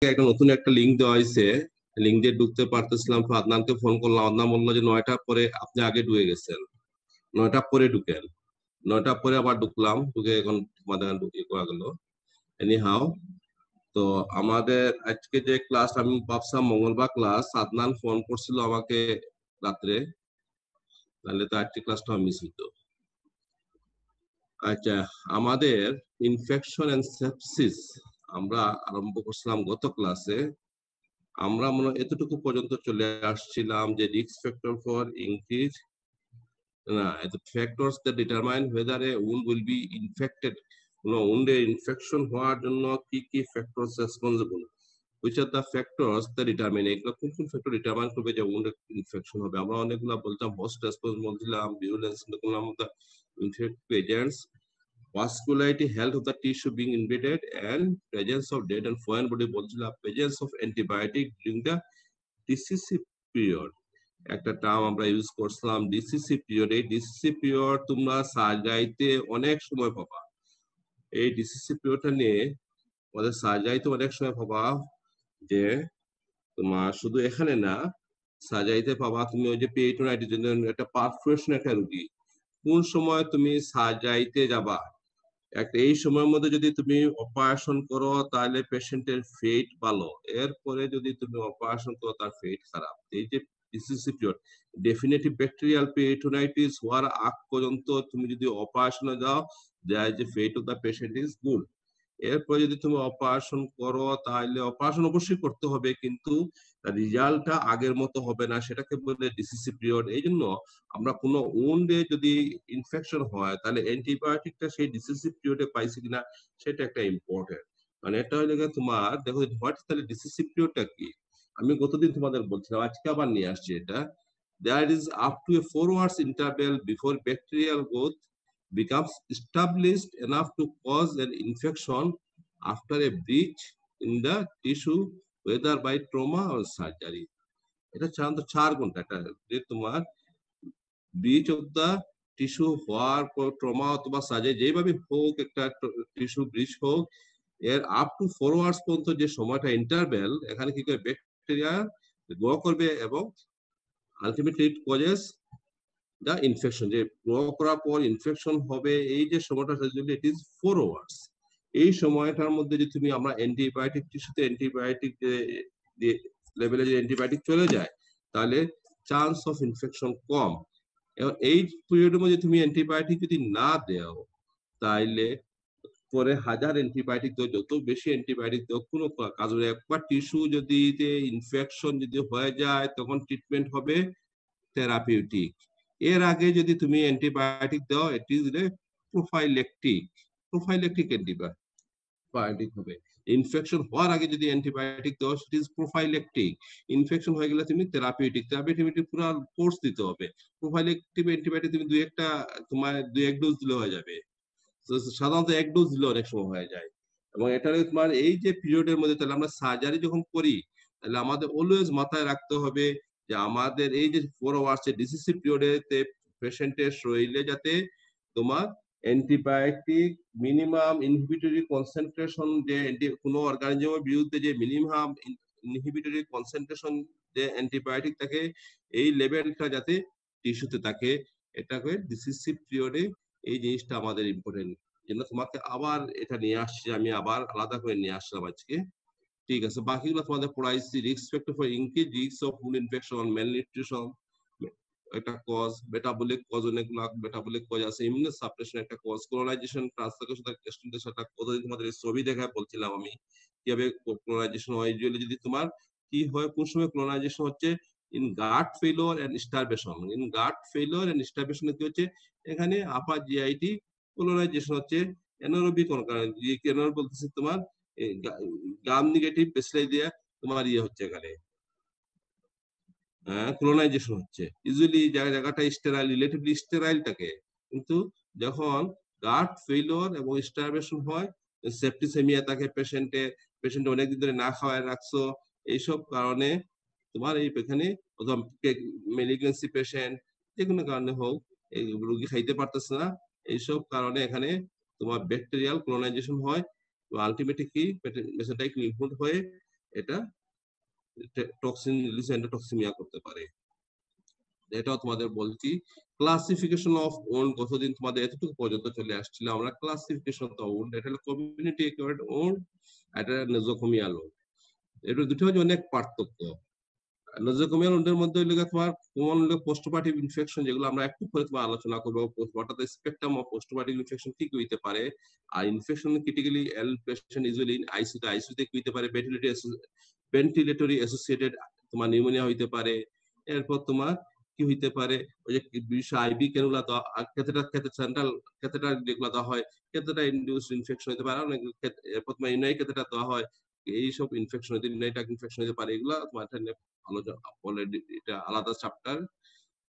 একটা নতুন একটা লিঙ্ক দেওয়া হয়েছে, লিঙ্ক দিয়ে ঢুকতে পারতেছিলাম। তো আদনানকে ফোন করলাম, আদনান বললো যে 9টার পরে আপনি আগে ঢুকে গেছেন, 9টার পরে ঢুকেন। 9টার পরে আবার ঢুকলাম, ঢুকে এখন তোমাদের ঢুকিয়ে করা গেল। এনি হাও, তো আমাদের আজকে যে ক্লাস, আমি ভাবছিলাম মঙ্গলবার ক্লাস, আদনান ফোন করছিল আমাকে রাত্রে, তাহলে তো আজকে ক্লাসটা মিস হইতো। আচ্ছা, আমাদের ইনফেকশন এন্ড সেপসিস আমরা আরম্ভ করছিলাম গত ক্লাসে। আমরা মনে হয় এতটুকু পর্যন্ত চলে আসছিলাম যে রিস্ক ফ্যাক্টর ফর ইনক্রিজ, না, the factors that determine whether a wound will be infected, কোনো wound ইনফেকশন হওয়ার জন্য কি কি factors responsible, which are the factors that determine, এগুলো কোন কোন ফ্যাক্টর ডিটারমাইন করবে যে wound ইনফেকশন হবে। আমরা অনেকগুলো বলতাম, হোস্ট রেসপন্স বলছিলাম, virulence বললাম, the infective agents, vascularity, health of the tissue being invaded, and presence of dead and foreign body বলছিলাম, presence of antibiotic during the DCC period. একটা টার্ম আমরা ইউজ করছিলাম ডিসিসি পিরিয়ড। এই DCC period তোমরা সার্জারিতে অনেক সময় পাবা। এই ডিসিসি পিরিয়ডটা নিয়ে আমাদের সার্জারিতে অনেক সময় পাবা, যে তোমার শুধু এখানে না, সার্জারিতে পাবা তুমি ওই যে পেরিটোনাইটিস, একটা পারফোরেশন একটা রুগী, কোন সময় তুমি সার্জারিতে যাবা, একটা এই সময়ের মধ্যে যদি তুমি অপারেশন করো তাহলে পেশেন্টের ফেট ভালো, এরপরে যদি তুমি অপারেশন করো তার ফেট খারাপ। এই যে DCC period, definitive bacterial peritonitis হওয়ার আগ পর্যন্ত তুমি যদি অপারেশনে যাও, দেয় যে fate of the patient is good. এরপর যদি তুমি অপারেশন করো তাহলে অপারেশন অবশ্যই করতে হবে, কিন্তু রেজাল্টটা আগের মতো হবে না, সেটাকে বলে ডিসিসি পিরিয়ড। এই জন্য আমরা কোনো উন্ডে যদি ইনফেকশন হয় তাহলে অ্যান্টিবায়োটিকটা সেই ডিসিসি পিরিয়ডে পাইছি কিনা সেটা একটা ইম্পর্টেন্ট। মানে এটা হলে তোমার দেখো হোয়াট, তাহলে ডিসিসি পিরিয়ডটা কি, আমি গতদিন তোমাদের বলছিলাম, আজকে আবার নিয়ে আসছি এটা। There is up to a 4 hours interval before bacterial growth becomes established enough to cause an infection after a breach in the tissue, whether by trauma or surgery. এটা সাধারণত 4 ঘন্টা, এটা যে তোমার ব্রিচ অফ দা টিস্যু হওয়ার পর trauma অথবা surgery যেভাবে হোক, একটা টিস্যু ব্রিচ হোক, এর আপ টু 4 আওয়ার্স পর্যন্ত যে সময়টা ইন্টারভ্যাল, এখানে কি করে ব্যাকটেরিয়া গ্রো করবে এবং ultimately it causes the infection, যে গ্রো করার পর ইনফেকশন হবে, এই যে সময়টা ইট ইজ 4 আওয়ার্স। এই সময়টার মধ্যে যদি তুমি, আমরা অ্যান্টিবায়োটিক টিস্যুতে অ্যান্টিবায়োটিক লেভেলে যে অ্যান্টিবায়োটিক চলে যায়, তাহলে চান্স অফ ইনফেকশন কম। এবং এই পিরিয়ডের মধ্যে তুমি অ্যান্টিবায়োটিক যদি না দেও, তাইলে পরে হাজার অ্যান্টিবায়োটিক দাও, যত বেশি অ্যান্টিবায়োটিক দাও কোনো কাজ হবে। একবার টিস্যু যদি ইনফেকশন যদি হয়ে যায়, তখন ট্রিটমেন্ট হবে থেরাপিউটিক। এর আগে যদি তুমি অ্যান্টিবায়োটিক দাও, it is prophylactic, prophylactic antibiotic হবে। ইনফেকশন হওয়ার আগে যদি অ্যান্টিবায়োটিক দাও, ইট ইজ প্রোফাইলেকটিক। ইনফেকশন হয়ে গেলে তুমি থেরাপিউটিক, থেরাপিউটিক পুরো কোর্স দিতে হবে। প্রোফাইলেকটিক অ্যান্টিবায়োটিক তুমি তোমার 2-1 ডোজ দিলে হয়ে যাবে, সাধারণত 1 ডোজ দিলে অনেক সময় হয়ে যায়। এবং এটা তোমার এই যে পিরিয়ডের মধ্যে, তাহলে আমরা সার্জারি যখন করি, তাহলে আমাদের অলওয়েজ মাথায় রাখতে হবে যে আমাদের এই যে 4 আওয়ার্স ডিসিসি পিরিয়ডে পেশেন্টের শরীরে যাতে তোমার অ্যান্টিবায়োটিক মিনিমাম ইনহিবিটরি কনসেন্ট্রেশন, যে কোনো অর্গানিজমের বিরুদ্ধে যে মিনিমাম ইনহিবিটরি কনসেন্ট্রেশন যে অ্যান্টিবায়োটিক থাকে, এই লেভেলটা যাতে টিস্যুতে থাকে, এটাকে ডিসিসি পিরিয়ডে এই জিনিসটা আমাদের ইম্পর্টেন্ট। জন্য তোমাকে আবার এটা নিয়ে আসছি, আমি আবার আলাদা করে নিয়ে আসলাম আজকে। ঠিক আছে, বাকিগুলো তোমাদের পড়াইছি। Risk factor for increase risk of food infection, malnutrition একটা কজ, মেটাবলিক কজ, অনেকগুলো মেটাবলিক কজ আছে, ইমিউনো সাপ্রেশন একটা কজ, কোলোনাইজেশন ট্রান্সলোকেশন একটা কতদিন তোমাদের ছবি দেখায় বলছিলাম আমি কিভাবে কোলোনাইজেশন হয়। ইউজুয়ালি যদি তোমার কি হয়, কোন সময় কোলোনাইজেশন হচ্ছে, in gut failure and starvation. In gut failure and starvation কি হচ্ছে, এখানে আপার জিআইটি কোলোনাইজেশন হচ্ছে এনারোবিক এনারোবিক বলতেছে তোমার গ্রাম নেগেটিভ বেসিলাই দিয়ে তোমার হচ্ছে এখানে কোলোনাইজেশন হচ্ছে। ইউজুয়ালি জায়গাটা স্টেরাইল, রিলেটিভলি স্টেরাইল থাকে, কিন্তু যখন গাট ফেলিওর এবং স্টারভেশন হয়, সেপ্টিসেমিয়া থাকে পেশেন্ট অনেকদিন ধরে না খাওয়ায় রাখছো, এইসব কারণে তোমার এই এখানে মেলিগেন্সি পেশেন্ট, যে কোনো কারণে হোক, এই রোগী খাইতে পারতেছে না, এইসব কারণে এখানে তোমার ব্যাকটেরিয়াল কোলোনাইজেশন হয়। আলটিমেটলি কি পেশেন্টটা একটু ইনফ্লুয়েন্ট হয়ে এটা টক্সিন রিলিজ এন্ডোটক্সিমিয়া করতে পারে। এটাও তোমাদের বলছি। ক্লাসিফিকেশন অফ ওন্ড, কতদিন তোমাদের এতটুকু পর্যন্ত চলে আসছিল আমরা। ক্লাসিফিকেশন অফ ওন্ড, এটা হলো কমিউনিটি অ্যাকোয়ার্ড ওন্ড, এটা নোজোকোমিয়াল ওন্ড। এটার দুটো হচ্ছে অনেক পার্থক্য। নোজোকোমিয়াল ওন্ডের মধ্যে হইলে তোমার কমন হলো পোস্টপার্টিভ ইনফেকশন, যেগুলো আমরা একটু পরে তোমার আলোচনা করবো। What are the spectrum of postoperative infection কি কি হইতে পারে। আর infection critically ill patient usually আইসিইউতে কি হইতে পারে, ভেন্টিলেটরি অ্যাসোসিয়েটেড তোমার নিউমোনিয়া হইতে পারে। এরপর তোমার কি হইতে পারে, ওই যে আইবি ক্যানুলা দেওয়া, সেন্ট্রাল ক্যাথেটার যেগুলো দেওয়া হয়, ক্যাথেটার ইনডিউস ইনফেকশন হইতে পারে। অনেক এরপর তোমার ইউনাই ক্যাথেটার দেওয়া হয়, এইসব ইনফেকশন হইতে ইউনাইটাক ইনফেকশন হইতে পারে। এগুলা তোমার অলরেডি এটা আলাদা চ্যাপ্টার।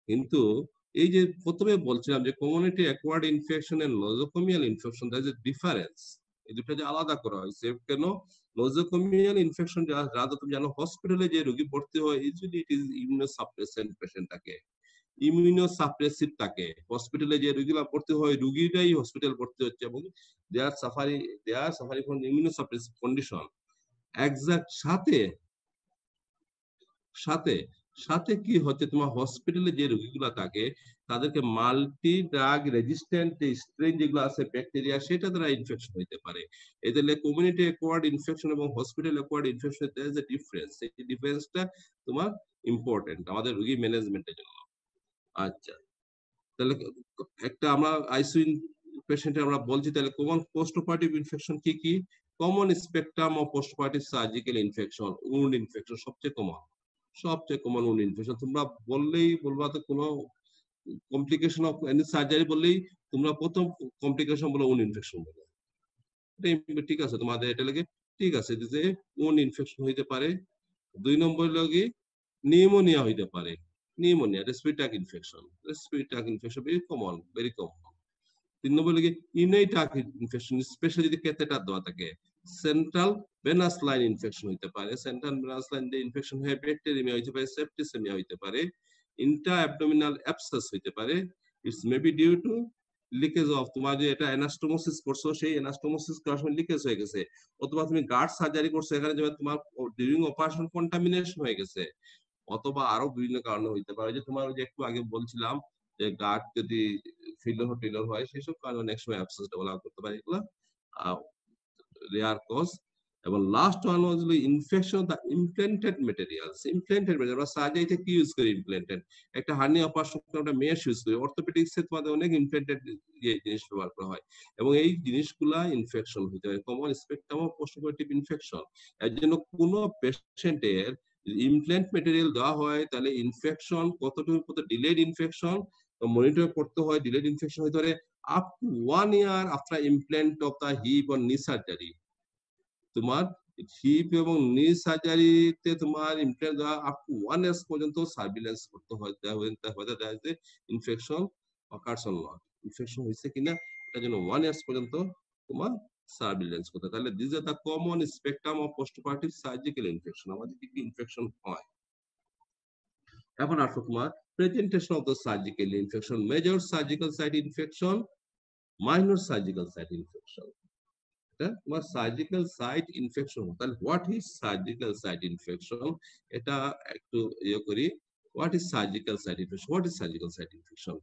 কিন্তু এই যে প্রথমে বলছিলাম যে community acquired infection and nosocomial infection, there is a difference. এই দুটো যে আলাদা করা হয়েছে কেন? নোজোকোমিয়াল ইনফেকশন যারা তুমি জানো, হসপিটালে যে রোগী ভর্তি হয়, ইউজুয়ালি ইট ইজ ইমিউনোসাপ্রেসেন্ট পেশেন্ট থাকে, ইমিউনোসাপ্রেসিভ থাকে। হসপিটালে যে রোগীরা ভর্তি হয়, রোগীরাই হসপিটাল ভর্তি হচ্ছে এবং they are suffering from immunosuppressive condition. Exact সাথে সাথে সাথে কি হচ্ছে, তোমার হসপিটালে যে রোগীগুলো থাকে তাদেরকে মাল্টি ড্রাগ রেজিস্ট্যান্ট স্ট্রেন যেগুলো আছে ব্যাকটেরিয়া, সেটা দ্বারা ইনফেকশন হইতে পারে। এদের কমিউনিটি অ্যাকোয়ার্ড ইনফেকশন এবং hospital acquired infection, there is a difference. এই ডিফারেন্সটা তোমার ইম্পর্টেন্ট আমাদের রোগী ম্যানেজমেন্টের জন্য। আচ্ছা, তাহলে একটা আমরা আইসিইউ পেশেন্টে আমরা বলছি, তাহলে কমন পোস্টঅপারেটিভ ইনফেকশন কি কি? Common spectrum of postoperative surgical infection, wound infection সবচেয়ে কমন উন্ড ইনফেকশন। তোমরা বললেই বলবা তো কোনো কমপ্লিকেশন অফ এনি সার্জারি বললেই তোমরা প্রথম কমপ্লিকেশন বলো উন্ড ইনফেকশন বলো। ঠিক আছে, তোমাদের এটা লাগে ঠিক আছে যে উন্ড ইনফেকশন হইতে পারে। 2 নম্বর লাগে নিউমোনিয়া হইতে পারে, pneumonia respiratory infection very common. 3 নম্বর লাগে ইউনাইটাক ইনফেকশন, স্পেশালি যদি ক্যাথেটার দেওয়া থাকে। সেন্ট্রাল ভেনাস লাইন ইনফেকশন হইতে পারে, সেন্ট্রাল ভেনাস লাইন দিয়ে ইনফেকশন হয়ে ব্যাকটেরিয়া হইতে পারে, সেপ্টিসেমিয়া হইতে পারে, ইন্ট্রা অ্যাবডোমিনাল অ্যাবসেস হইতে পারে। It's maybe due to leakage of, তোমার যে এটা অ্যানাস্টোমোসিস করছো, সেই অ্যানাস্টোমোসিস করার সময় লিকেজ হয়ে গেছে, অথবা তুমি গার্ড সার্জারি করছো, এখানে যেমন তোমার ডিউরিং অপারেশন কন্টামিনেশন হয়ে গেছে, অথবা আরো বিভিন্ন কারণে হইতে পারে। যে তোমার যে একটু আগে বলছিলাম যে গার্ড যদি ফিলর হয়, সেসব কারণে অনেক সময় অ্যাবসেস ডেভেলপ করতে পারে। এগুলো রেয়ার কজ। এবং লাস্ট ওয়ান হলো infection of the implanted materials. আমরা সার্জারিতে কি ইউজ করি? ইমপ্ল্যান্টেড। একটা হার্নি অপারেশন আমরা মেশ ইউজ করি, অর্থোপেডিক্সে তোমাদের অনেক ইমপ্ল্যান্টেড জিনিস ব্যবহার করা হয়, এবং এই জিনিসগুলা ইনফেকশন হতে পারে, common spectrum of postoperative infection. এর জন্য কোন পেশেন্টের ইমপ্ল্যান্ট ম্যাটেরিয়াল দেওয়া হয়, তাহলে ইনফেকশন কতটুকু ডিলেড ইনফেকশন মনিটর করতে হয়। ডিলেড ইনফেকশন হতে পারে up to 1 year after implant of the hip or knee surgery। তোমার হিপ এবং নি সার্জারিতে তোমার ইমপ্ল্যান্ট দেওয়া আপ টু 1 ইয়ার্স পর্যন্ত সার্ভিলেন্স করতে হয়, infection occurs or not, infection হয়েছে কিনা এটার জন্য 1 ইয়ার্স পর্যন্ত তোমার সার্ভিলেন্স করতে। তাহলে this are the common spectrum of postoperative surgical infection. আমাদের কি কি ইনফেকশন হয়? এখন আসো তোমার presentation of the surgical infection. Major surgical site infection, minor surgical site infection. এটা তোমার সার্জিক্যাল সাইট ইনফেকশন। তাহলে what is surgical site infection? এটা একটু করি। What is surgical site infection? What is surgical site infection?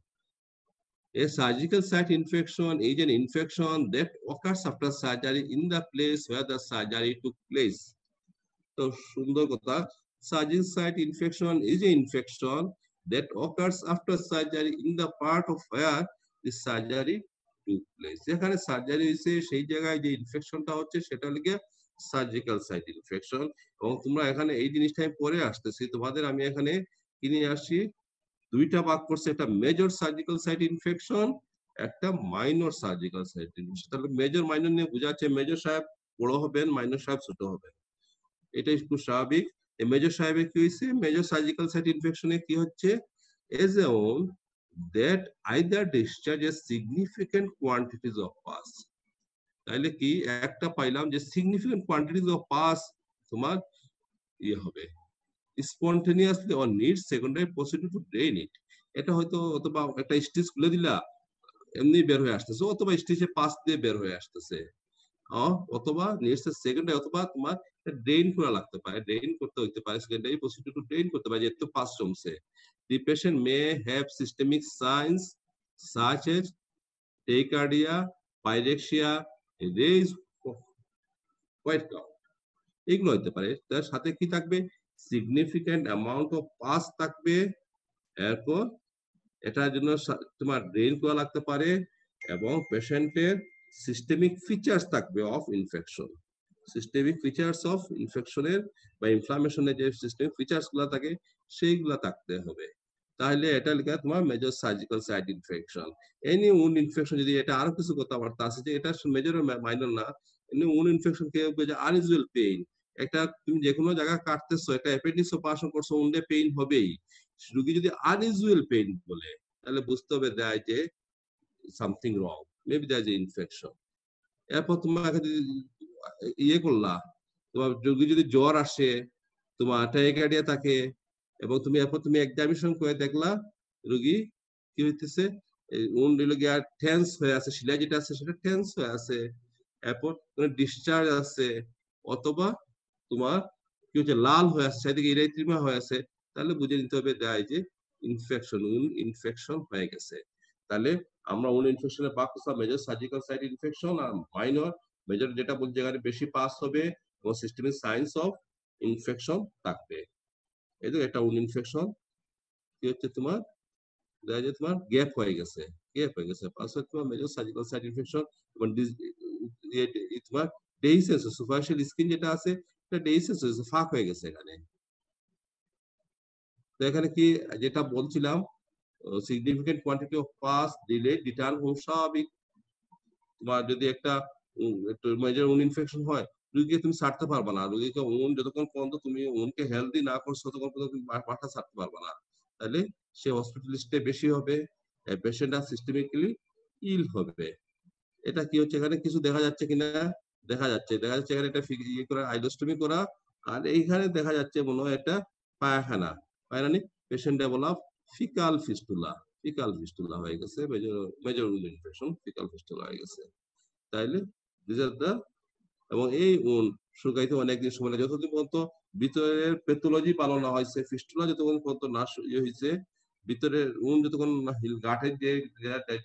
A surgical site infection is an infection that occurs after surgery in the place where the surgery took place. তো সুন্দর কথা, surgical site infection is an infection that occurs after surgery in the part of where the surgery took place। যেখানে surgery হয়েছে সেই জায়গায় যে ইনফেকশনটা হচ্ছে সেটা হলো সার্জিক্যাল সাইট ইনফেকশন। এবং তোমরা এখানে এই জিনিসটা আমি পরে আসতেছি, তোমাদের আমি এখানে কিনে আসছি দুইটা ভাগ করছে, একটা মেজর সার্জিক্যাল সাইট ইনফেকশন, একটা মাইনর সার্জিক্যাল সাইট ইনফেকশন। তাহলে মেজর মাইনর নিয়ে বোঝাচ্ছে মেজর সাহেব বড় হবেন, মাইনর সাহেব ছোট হবেন, এটাই খুব স্বাভাবিক। মেজর সাহেবের কি হয়েছে? মেজর সার্জিক্যাল সাইট ইনফেকশনে কি হচ্ছে? As a own that either discharges significant quantities of pus। তাইলে কি একটা পাইলাম যে significant quantities of pus তোমার ইয়ে হবে spontaneously or needs secondary procedure to drain it। এটা হয়তো অথবা একটা স্টিচ খুলে দিলা এমনি বের হয়ে আসতেছে, অথবা স্টিচে পাস দিয়ে বের হয়ে আসতেছে, অথবা নিডস সেকেন্ডারি, অথবা তোমার ড্রেন করা লাগতে পারে, ড্রেন করতে হইতে পারে, সেকেন্ডারি প্রসিডিউর টু ড্রেন করতে পারে, যেহেতু পাস জমছে। The patient may have systemic signs such as tachycardia, pyrexia, raised white count, এগুলো হতে পারে। তার সাথে কি থাকবে? সিগনিফিক্যান্ট অ্যামাউন্ট অফ পাস থাকবে। এরপর এটার জন্য তোমার ড্রেন করা লাগতে পারে এবং পেশেন্টের সিস্টেমিক ফিচার্স থাকবে of infection. Systemic features of ইনফেকশনের বা ইনফ্লামেশনের যে সিস্টেমিক ফিচার্স গুলা থাকে সেইগুলা থাকতে হবে। তাহলে এটা লেখা তোমার major surgical site infection. Any wound infection, যদি এটা আরো কিছু কথাবার্তা আছে যে এটা মেজর মাইনর না, এনি উন্ড ইনফেকশন কে যে আনইউজুয়াল পেইন, একটা তুমি যে কোনো জায়গা কাটতেছো, একটা অ্যাপেন্ডিক্স অপারেশন করছো, উন্ডে পেইন হবেই। রোগী যদি আনইউজুয়াল পেইন বলে তাহলে বুঝতে হবে দেয় যে something wrong, maybe there is infection. এরপর তোমাকে যদি ইয়ে করলা, তোমার রোগী যদি জ্বর আসে, তোমার টাইকার্ডিয়া থাকে এবং তুমি এরপর তুমি এক্সামিনেশন করে দেখলা রোগী কি হইতেছে, উন্ড গিয়া টেন্স হয়ে আছে, শিলা যেটা আছে সেটা টেন্স হয়ে আছে, এরপর ডিসচার্জ আছে, অথবা তোমার কি হচ্ছে লাল হয়ে আছে, সেদিকে ইরেথ্রিমা হয়ে আছে, তাহলে বুঝে নিতে হবে দেয় যে ইনফেকশন, উন্ড ইনফেকশন হয়ে গেছে। তাহলে আমরা উন্ড ইনফেকশনের ভাগ করলাম মেজর সার্জিক্যাল সাইট ইনফেকশন আর মাইনর। মেজর যেটা বলছে যেখানে বেশি পাস হবে এবং সিস্টেমিক সাইন্স অফ ইনফেকশন থাকবে। এই তো একটা উন্ড ইনফেকশন কি হচ্ছে তোমার দেখা যায় তোমার গ্যাপ হয়ে গেছে, গ্যাপ হয়ে গেছে, পাস হচ্ছে তোমার মেজর সার্জিক্যাল সাইট ইনফেকশন এবং তোমার ডেহিসেন্স, সুপারফিশিয়াল স্কিন যেটা আছে এটা ডেহিসেন্স হয়েছে, ফাঁক হয়ে গেছে এখানে। তো এখানে কি যেটা বলছিলাম, সিগনিফিকেন্ট কোয়ান্টিটি অফ পাস দিলে রিটার্ন হোম স্বাভাবিক। তোমার যদি একটা মেজর উন ইনফেকশন হয়, রোগীকে তুমি ছাড়তে পারবে না, রোগীকে উন যতক্ষণ পর্যন্ত তুমি উনকে হেলদি না করছো ততক্ষণ পর্যন্ত তুমি বাসা ছাড়তে পারবে না। তাহলে সে হসপিটালিস্টে বেশি হবে, পেশেন্টরা সিস্টেমিক্যালি ইল হবে। এটা কি হচ্ছে এখানে কিছু দেখা যাচ্ছে কিনা? দেখা যাচ্ছে, দেখা যাচ্ছে এখানে একটা ইয়ে করা আইলোস্টমি করা, আর এইখানে দেখা যাচ্ছে মনে হয় এটা পায়খানা, পায়খানা patient develop faecal fistula, faecal fistula হয়ে গেছে, major major infection faecal fistula হয়ে গেছে। তাইলে দিস আর দা, এবং এই উন শুকাইতে অনেকদিন সময় লাগে, যতদিন পর্যন্ত ভিতরের প্যাথোলজি ভালো না হয়েছে, ফিস্টুলা যতক্ষণ পর্যন্ত না ইয়ে হয়েছে, ভিতরের উন যতক্ষণ হিল গাঁঠের যে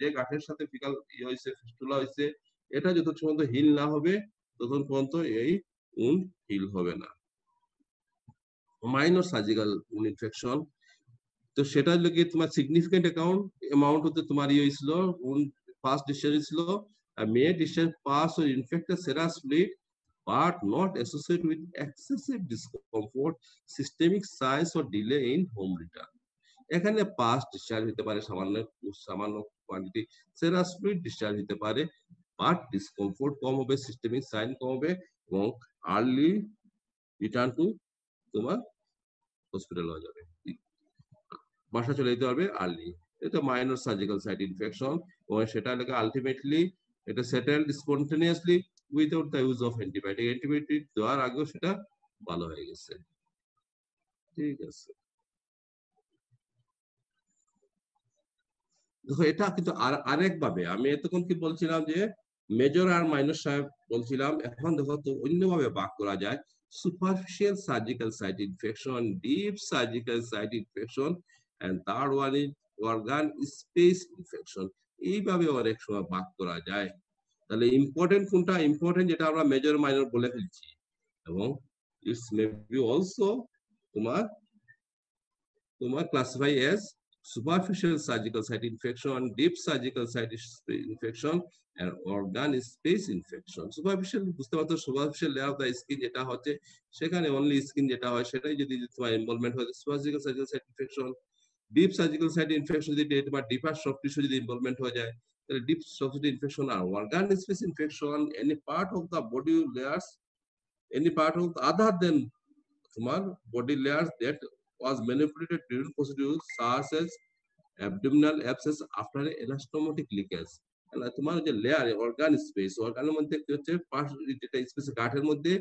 যে গাঁঠের সাথে ফিকাল ইয়ে হয়েছে, ফিস্টুলা হয়েছে, এটা যতক্ষণ পর্যন্ত হিল না হবে ততক্ষণ পর্যন্ত এই উন হিল হবে না। মাইনর সার্জিক্যাল উন ইনফেকশন, তো সেটা লোকে তোমার সিগনিফিকেন্ট অ্যামাউন্ট হতে তোমার ইয়ে হয়েছিল, উন ফার্স্ট ডিসচার্জ হয়েছিল, may discharge pus or infected serous fluid but not associated with excessive discomfort, systemic signs or delay in home return। এখানে পাস ডিসচার্জ হতে পারে সামান্য, সামান্য কোয়ান্টিটি সেরাস ফ্লুইড ডিসচার্জ হতে পারে, বাট ডিসকমফোর্ট কম হবে, সিস্টেমিক সাইন কম হবে এবং আর্লি রিটার্ন টু তোমার হসপিটাল হয়ে যাবে, বাসা চলে যেতে পারবে আর্লি। এটা মাইনর সার্জিক্যাল সাইট ইনফেকশন এবং সেটা লেগে আলটিমেটলি এটা settled spontaneously without the use of antibiotic, antibiotic দেওয়ার আগেও সেটা ভালো হয়ে গেছে। ঠিক আছে, দেখো এটা কিন্তু আরেক ভাবে আমি এতক্ষণ কি বলছিলাম যে মেজর আর মাইনর সাহেব বলছিলাম, এখন দেখো তো অন্যভাবে ভাগ করা যায়, superficial surgical site infection, deep surgical site infection and third one is organ space infection. এইভাবে অনেক সময় ভাগ করা যায়। তাহলে ইম্পর্টেন্ট কোনটা? ইম্পর্টেন্ট যেটা আমরা মেজর মাইনর বলে ফেলছি, এবং ইটস মেবি অলসো তোমার তোমার classify as superficial surgical site infection, deep surgical site infection, and organ space infection। superficial বুঝতে পারছো, superficial layer of the skin যেটা হচ্ছে সেখানে অনলি স্কিন যেটা হয় সেটাই যদি তোমার ইনভলভমেন্ট হয় superficial surgical site infection। Deep surgical site infection যদি তোমার ডিপার সফট টিস্যু যদি ইনভলভমেন্ট হয়ে যায় তাহলে ডিপ সফট টিস্যু ইনফেকশন। আর organ space infection any part of the body layers, any part of other than তোমার body layers that was manipulated during procedures such as abdominal abscess after elastomotic leakage। তোমার যে layer organ space, অর্গানের মধ্যে কি হচ্ছে যেটা space গাঁটের মধ্যে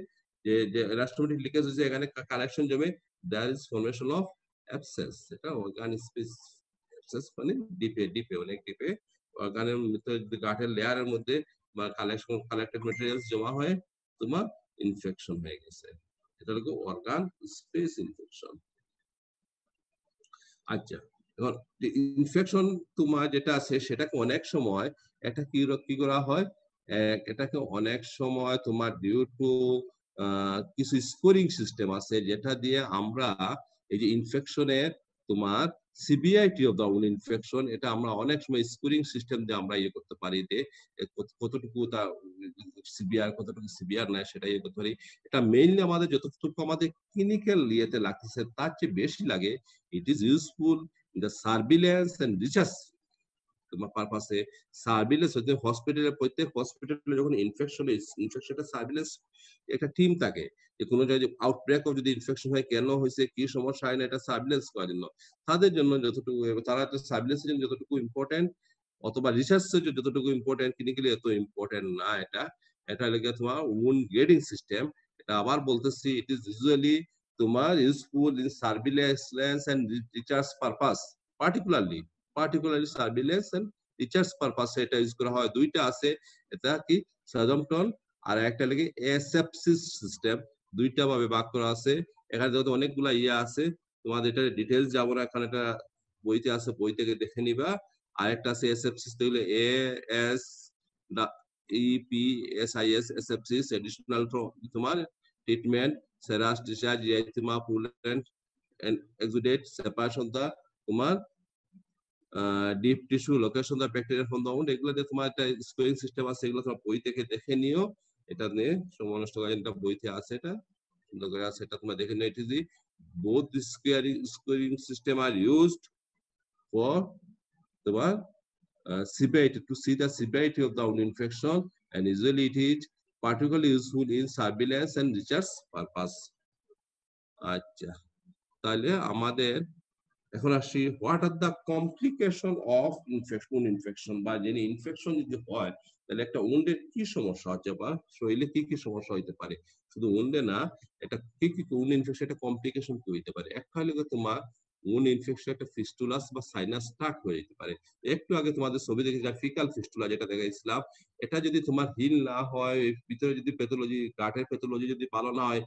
যে যে এলাস্টোমেটিক লিকেজ হচ্ছে, এখানে কালেকশন জমে, there is formation of abscess. এটা অর্গান স্পেস অ্যাবসেস মানে ডিপে ডিপে অনেক ডিপে অর্গানের ভিতরে গাঁটের লেয়ারের মধ্যে কালেকটেড ম্যাটেরিয়ালস জমা হয়ে তোমার ইনফেকশন হয়ে গেছে। এটা হলো অর্গান স্পেস ইনফেকশন। আচ্ছা, এখন ইনফেকশন তোমার যেটা আছে সেটাকে অনেক সময় এটা কি করা হয়, এটাকে অনেক সময় তোমার ডিউ টু কিছু স্কোরিং সিস্টেম আছে যেটা দিয়ে আমরা এই যে ইনফেকশনের তোমার সিভিয়ারিটি অফ দা ইনফেকশন এটা আমরা অনেক সময় স্কোরিং সিস্টেম দিয়ে আমরা ইয়ে করতে পারি যে কতটুকু তা সিভিয়ার কতটুকু সিভিয়ার নয় সেটা ইয়ে করতে পারি। এটা মেইনলি আমাদের যতটুকু আমাদের ক্লিনিক্যাল ইয়েতে লাগতেছে তার চেয়ে বেশি লাগে it is useful in the surveillance and research তোমার পারপাসে। সার্ভিলেন্স হচ্ছে হসপিটালে, প্রত্যেক হসপিটালে যখন ইনফেকশনটা সার্ভিলেন্স একটা টিম থাকে যে কোনো জায়গায় আউটব্রেক অফ যদি ইনফেকশন হয় কেন হয়েছে কি সমস্যা হয় না এটা সার্ভিলেন্স করার জন্য তাদের জন্য যতটুকু তারা তো সার্ভিলেন্সের জন্য যতটুকু ইম্পর্টেন্ট অথবা রিসার্চের জন্য যতটুকু ইম্পর্টেন্ট ক্লিনিক্যালি এত ইম্পর্টেন্ট না এটা। এটা লেগে তোমার উন্ড গ্রেডিং সিস্টেম, এটা আবার বলতেছি ইট ইজ ইউজুয়ালি তোমার useful in surveillance and research purpose, particularly surveillance and research পারপাসে এটা ইউজ করা হয়। দুইটা আছে, এটা কি সাজমটন আর একটা লাগে অ্যাসেপসিস সিস্টেম, দুইটা ভাবে ভাগ করা আছে। এখানে যত অনেকগুলা ইয়া আছে তোমাদের এটা ডিটেইলস যাব না, এখানে এটা বইতে আছে, বই থেকে দেখে নিবা। আর একটা আছে অ্যাসেপসিস, তাহলে A S EPSIS asepsis additional তোমার treatment serous discharge erythema purulent and exudate separation the তোমার deep tissue location the bacteria from the wound, এগুলো যে তোমার একটা স্কোরিং সিস্টেম আছে এগুলো তোমার বই থেকে দেখে নিও। এটা নিয়ে সময় নষ্ট করার এটা বইতে আছে, এটা সুন্দর করে আছে, এটা তোমরা দেখে নিও। It is the both scoring system are used for তোমার severity to see the severity of the wound infection and usually it is particularly useful in surveillance and research purpose. আচ্ছা, তাহলে আমাদের এখন আসি what are the complication of infection বা যিনি infection যদি হয় তাহলে একটা উন্ডের কি সমস্যা হচ্ছে বা শরীরে কি কি সমস্যা হইতে পারে, শুধু উন্ডে না এটা কি কি উন্ড ইনফেকশন এটা কমপ্লিকেশন কি হইতে পারে। একটা হলে তোমার উন্ড ইনফেকশন একটা ফিস্টুলাস বা সাইনাস স্টার্ট হয়ে যেতে পারে। একটু আগে তোমাদের ছবি দেখে যা ফিকাল ফিস্টুলা যেটা দেখাইছিলাম, এটা যদি তোমার হিল না হয়, ভিতরে যদি প্যাথোলজি গাটের প্যাথোলজি যদি ভালো না হয়,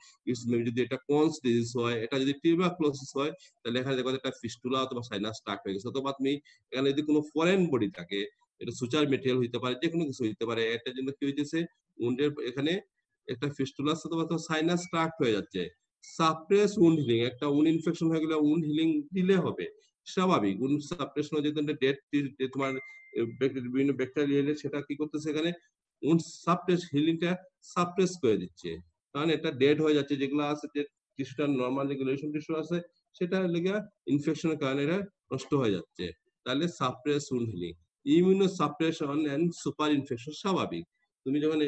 যদি এটা কোনস ডিজিজ হয়, এটা যদি টিউবারকুলোসিস হয় তাহলে এখানে দেখো একটা ফিস্টুলা অথবা সাইনাস স্টার্ট হয়ে গেছে। অথবা তুমি এখানে যদি কোনো ফরেন বডি থাকে, এটা সুচার মেটেরিয়াল হইতে পারে, যে কোনো কিছু হইতে পারে, এটার জন্য কি হইতেছে উন্ডের এখানে একটা ফিস্টুলা অথবা সাইনাস স্টার্ট হয়ে যাচ্ছে। সাপ্রেস উন্ড হিলিং, একটা উন্ড ইনফেকশন হয়ে গেলে উন্ড হিলিং দিলে হবে স্বাভাবিক। উন্ড সাপ্রেশন হয়ে যেতে ডেট তোমার বিভিন্ন ব্যাকটেরিয়া সেটা কি করতেছে এখানে উন্ড সাপ্রেস হিলিংটা সাপ্রেস করে দিচ্ছে, কারণ এটা ডেড হয়ে যাচ্ছে। যেগুলো আছে যে টিস্যুটা নরমাল রেগুলেশন টিস্যু আছে সেটা লেগে ইনফেকশনের কারণে এটা নষ্ট হয়ে যাচ্ছে। তাহলে suppress wound healing, immuno suppression and super infection স্বাভাবিক। তুমি যখন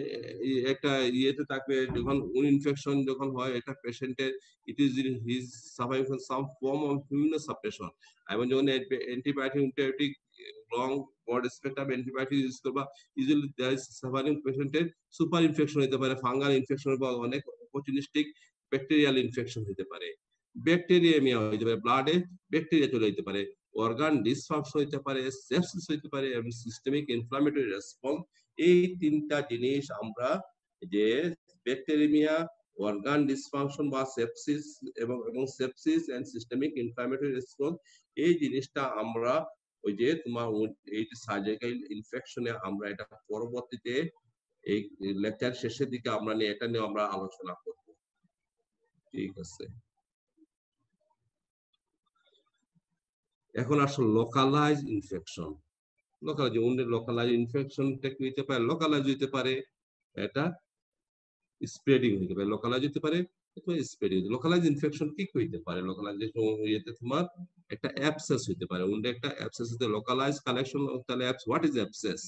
একটা ইয়েতে থাকবে, যখন উন্ড ইনফেকশন যখন হয় এটা পেশেন্টের it is his suffering from some form of immuno suppression, এবং যখন antibiotic long broad spectrum antibiotic use করবা ইউজুয়ালি দ্যার ইজ সাফারিং পেশেন্টের সুপার ইনফেকশন হতে পারে, ফাঙ্গাল ইনফেকশন বা অনেক অপরচুনিস্টিক ব্যাকটেরিয়াল ইনফেকশন হতে পারে, ব্যাকটেরিয়ামিয়া হতে পারে, ব্লাডে ব্যাকটেরিয়া চলে যেতে পারে, অর্গান ডিসফাংশন হতে পারে, সেপসিস হতে পারে এবং সিস্টেমিক ইনফ্লামেটরি রেসপন্স। এই তিনটা জিনিস আমরা যে ব্যাকটেরিয়ামিয়া, অর্গান ডিসফাংশন বা সেপসিস এবং sepsis and systemic inflammatory response, এই জিনিসটা আমরা ওই যে তোমার এই সার্জিক্যাল ইনফেকশনে আমরা এটা পরবর্তীতে এই লেকচার শেষের দিকে আমরা নিয়ে এটা নিয়ে আমরা আলোচনা করব। ঠিক আছে, এখন আসলে লোকালাইজ ইনফেকশন। লোকালাইজ উন্ডের লোকালাইজ ইনফেকশনটা কি হইতে পারে, লোকালাইজ হইতে পারে, এটা স্প্রেডিং হইতে পারে, লোকালাইজ হইতে পারে স্প্রেডিং। লোকালাইজ ইনফেকশন কি হইতে পারে, লোকালাইজেশন ইয়েতে তোমার একটা অ্যাবসেস হইতে পারে, উন্ডে একটা অ্যাবসেস হইতে লোকালাইজ কালেকশন। তাহলে হোয়াট ইজ অ্যাবসেস?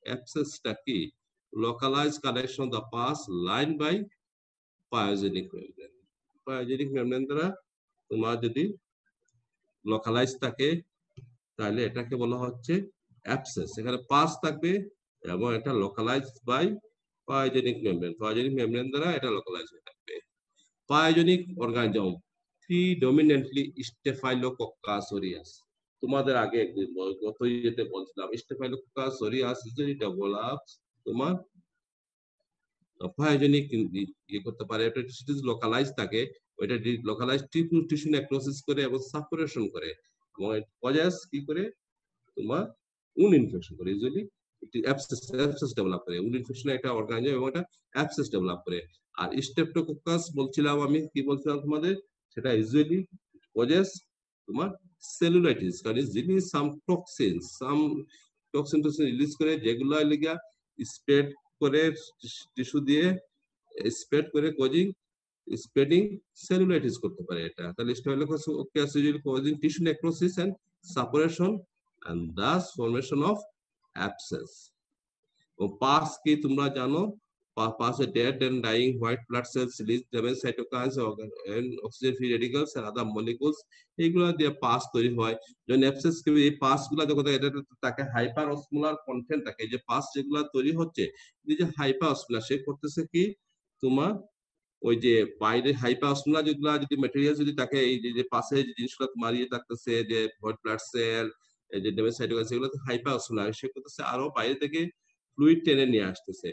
অ্যাবসেসটা কি? Localise collection the pus line by pyogenic membrane. Pyogenic membrane দ্বারা তোমার যদি লোকালাইজ থাকে তাহলে এটাকে বলা হচ্ছে অ্যাবসেস। এখানে পাস থাকবে এবং এটা localise by pyogenic membrane, pyogenic membrane দ্বারা এটা লোকালাইজ হয়ে থাকবে। Pyogenic organism predominantly staphylococcus aureus, তোমাদের আগে গত ইয়েতে বলছিলাম স্টেফাইলোকক্কাস অরিয়াস ইউজুয়ালি ডেভেলপস তোমার পায়োজেনিক ইয়ে করতে পারে, এটা লোকালাইজ থাকে, ওইটা লোকালাইজ টিস্যু নেক্রোসিস করে এবং সাপুরেশন করে এবং কজেস কি করে তোমার উন ইনফেকশন করে, ইউজুয়ালি অ্যাবসেস ডেভেলপ করে, উন ইনফেকশন একটা অর্গানিজম এবং এটা অ্যাবসেস ডেভেলপ করে। আর স্ট্রেপ্টোকোকাস বলছিলাম আমি, কি বলছিলাম তোমাদের, সেটা ইউজুয়ালি কজেস তোমার সেলুলাইটিস, কারণ জিনিস সাম টক্সিন রিলিজ করে, যেগুলো লিগা স্প্রেড করে টিস্যু দিয়ে স্প্রেড করে কজিং স্প্রেডিং সেলুলাইটিস করতে পারে এটা। তাহলে staphylococcus usually causing tissue necrosis and suppuration and thus formation of abscess. Pus কি তোমরা জানো, পাস এ dead and dying white blood cells release damaged cytokines and oxygen free radicals and other molecules, এইগুলো দিয়ে পাস তৈরি হয়। যখন abscess এই পাস গুলা যখন এটা তাকে হাইপার অসমোলার কন্টেন্ট থাকে, যে পাস যেগুলা তৈরি হচ্ছে, এই যে হাইপার অসমোলার সে করতেছে কি তোমার ওই যে বাইরে হাইপার অসমোলার যেগুলা যদি ম্যাটেরিয়াল যদি তাকে এই যে পাশে যে জিনিসগুলো মারিয়ে থাকতেছে, যে হোয়াইট ব্লাড সেল, এই যে ড্যামেজ সাইটোকাইন, সেগুলো হাইপার অসমোলার, সে করতেছে আরো বাইরে থেকে ফ্লুইড টেনে নিয়ে আসতেছে।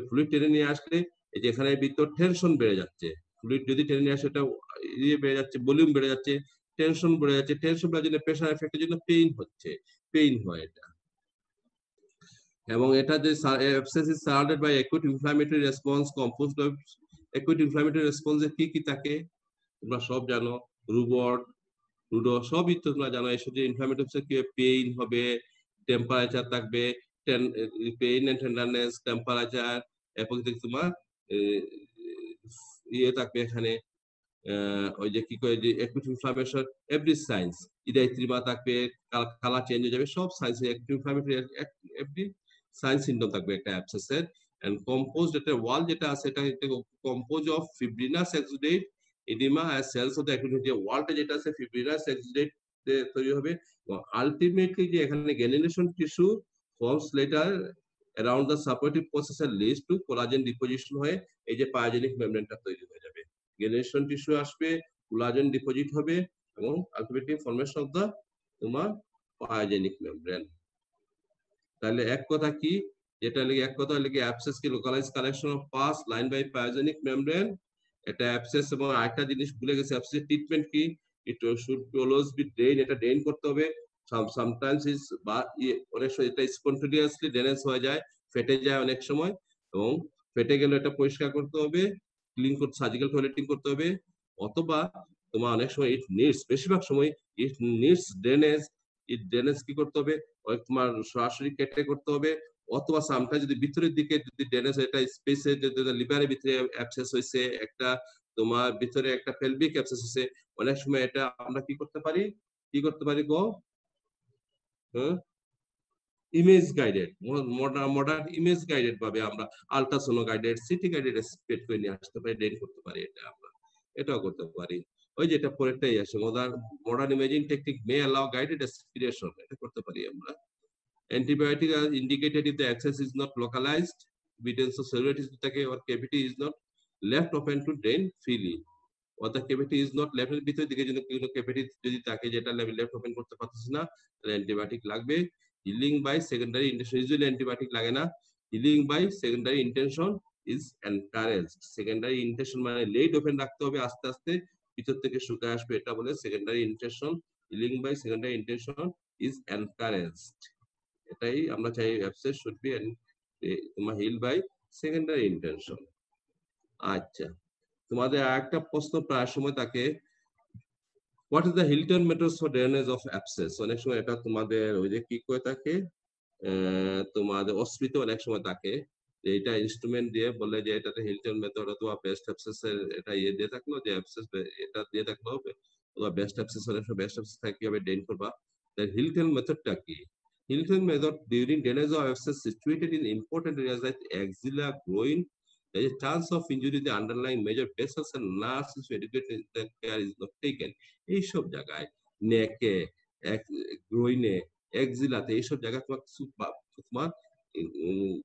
ফ্লুইড টেনে নিয়ে আসলে এই যে এখানে ভিতর টেনশন বেড়ে যাচ্ছে, ফ্লুইড যদি টেনে নিয়ে আসে এটা ইয়ে বেড়ে যাচ্ছে, ভলিউম বেড়ে যাচ্ছে, টেনশন বেড়ে যাচ্ছে, টেনশন বেড়ে জন্য প্রেশার এফেক্টের জন্য পেইন হচ্ছে, পেইন হয় এটা। এবং এটা যে abscess is surrounded by acute inflammatory response composed of acute inflammatory রেসপন্সে কি কি থাকে তোমরা সব জানো, রুডো সবই তো তোমরা জানো। এসব যে ইনফ্লামেটরি কি পেইন হবে, টেম্পারেচার থাকবে, পেইন এন্ড টেন্ডারনেস, টেম্পারেচার, এবং তোমার ইয়ে থাকবে এখানে ওই যে কি কয় যে অ্যাকুট ইনফ্লামেশন, এভরি সাইন্স, ইদাইত্রিমা থাকবে, কালার চেঞ্জ হয়ে যাবে, সব science acute inflammatory every science symptom থাকবে একটা অ্যাবসেসের। এন্ড কম্পোজড একটা ওয়াল যেটা আছে এটা compose of fibrinous exudate oedema আর সেলস অফ দ্য অ্যাকুট, যে ওয়ালটা যেটা আছে ফিব্রিনাস এক্সুডেট তৈরি হবে। আলটিমেটলি যে এখানে granulation tissue forms later around the supportive processor leads to collagen deposition হয়ে এই যে পায়োজেনিক মেমব্রেনটা তৈরি হয়ে যাবে, গ্যানুলেশন টিস্যু আসবে, কোলাজেন ডিপোজিট হবে এবং আলটিমেটলি ফরমেশন অফ দা তোমার পায়োজেনিক মেমব্রেন। তাহলে এক কথা কি, যেটা লাগে এক কথা লাগে অ্যাবসেস কি localise collection of pus line by pyogenic membrane, এটা অ্যাবসেস। এবং আরেকটা জিনিস ভুলে গেছি, অ্যাবসেস ট্রিটমেন্ট কি, it should always be drain, এটা ড্রেন করতে হবে। সামটাইমস ইজ বা অনেক সময় এটা স্পন্টেনিয়াসলি ড্রেনেজ হয়ে যায়, ফেটে যায় অনেক সময়, এবং ফেটে গেলে এটা পরিষ্কার করতে হবে, ক্লিন করতে সার্জিক্যাল টয়লেটিং করতে হবে, অথবা তোমার অনেক সময় ইট নিডস, বেশিরভাগ সময় ইট নিডস ড্রেনেজ, ড্রেনেজ কি করতে হবে, তোমার সরাসরি কেটে করতে হবে, অথবা সামটাইমস যদি ভিতরের দিকে যদি ড্রেনেজ এটা স্পেসে যদি লিভারের ভিতরে অ্যাবসেস হয়েছে, একটা তোমার ভিতরে একটা পেলভিক অ্যাবসেস হয়েছে, অনেক সময় এটা আমরা কি করতে পারি গো, image guided, modern image guided ভাবে আমরা আল্ট্রাসোনো গাইডেড, সিটি গাইডেড স্পেড করে নিয়ে আসতে পারি, ড্রেন করতে পারি, এটা আমরা এটাও করতে পারি। ওই যেটা পরেরটাই আসে, মডার্ন ইমেজিং টেকনিক মে অ্যালাউ গাইডেড অ্যাসপিরেশন, এটা করতে পারি আমরা। Antibiotic are indicated if the access is not localized, evidence of cellulitis থাকে, or cavity is not left open to drain freely, or the cavity is not left, এর ভিতর দিকে যদি কোনো cavity যদি থাকে যেটা লেফট ওপেন করতে পারতেছে না, তাহলে অ্যান্টিবায়োটিক লাগবে। Healing by secondary intention, usually antibiotic লাগে না, healing by secondary intention is encouraged. Secondary intention মানে লেট ওপেন রাখতে হবে, আস্তে আস্তে ভিতর থেকে শুকায় আসবে, এটা বলে secondary intention. Healing by secondary intention is encouraged, এটাই আমরা চাই, অ্যাবসেস শুড বি তোমার হিল বাই সেকেন্ডারি ইন্টেনশন। আচ্ছা, তোমাদের আরেকটা প্রশ্ন প্রায় সময় থাকে, what is the Hilton method for drainage of abscess, অনেক সময় এটা তোমাদের ওই যে কি করে থাকে, তোমাদের অস্মিতে অনেক সময় থাকে, যে এটা ইনস্ট্রুমেন্ট দিয়ে বলে যে এটাতে হিলটন মেথড অথবা বেস্ট অ্যাবসেস এর এটা ইয়ে দিয়ে থাকলো, যে অ্যাবসেস এটা দিয়ে থাকলো অথবা বেস্ট অ্যাবসেস, অনেক সময় বেস্ট অ্যাবসেস থাকে কিভাবে ড্রেন করবা। হিলটন মেথডটা কি? Hilton method during drainage of abscess situated in important areas like axilla, groin, there is a chance of injury the underlying major vessels and nerves is educated that care is not taken. এইসব জায়গায় নেকে, গ্রোইনে, এক্সিলাতে এইসব জায়গায় তোমার তোমার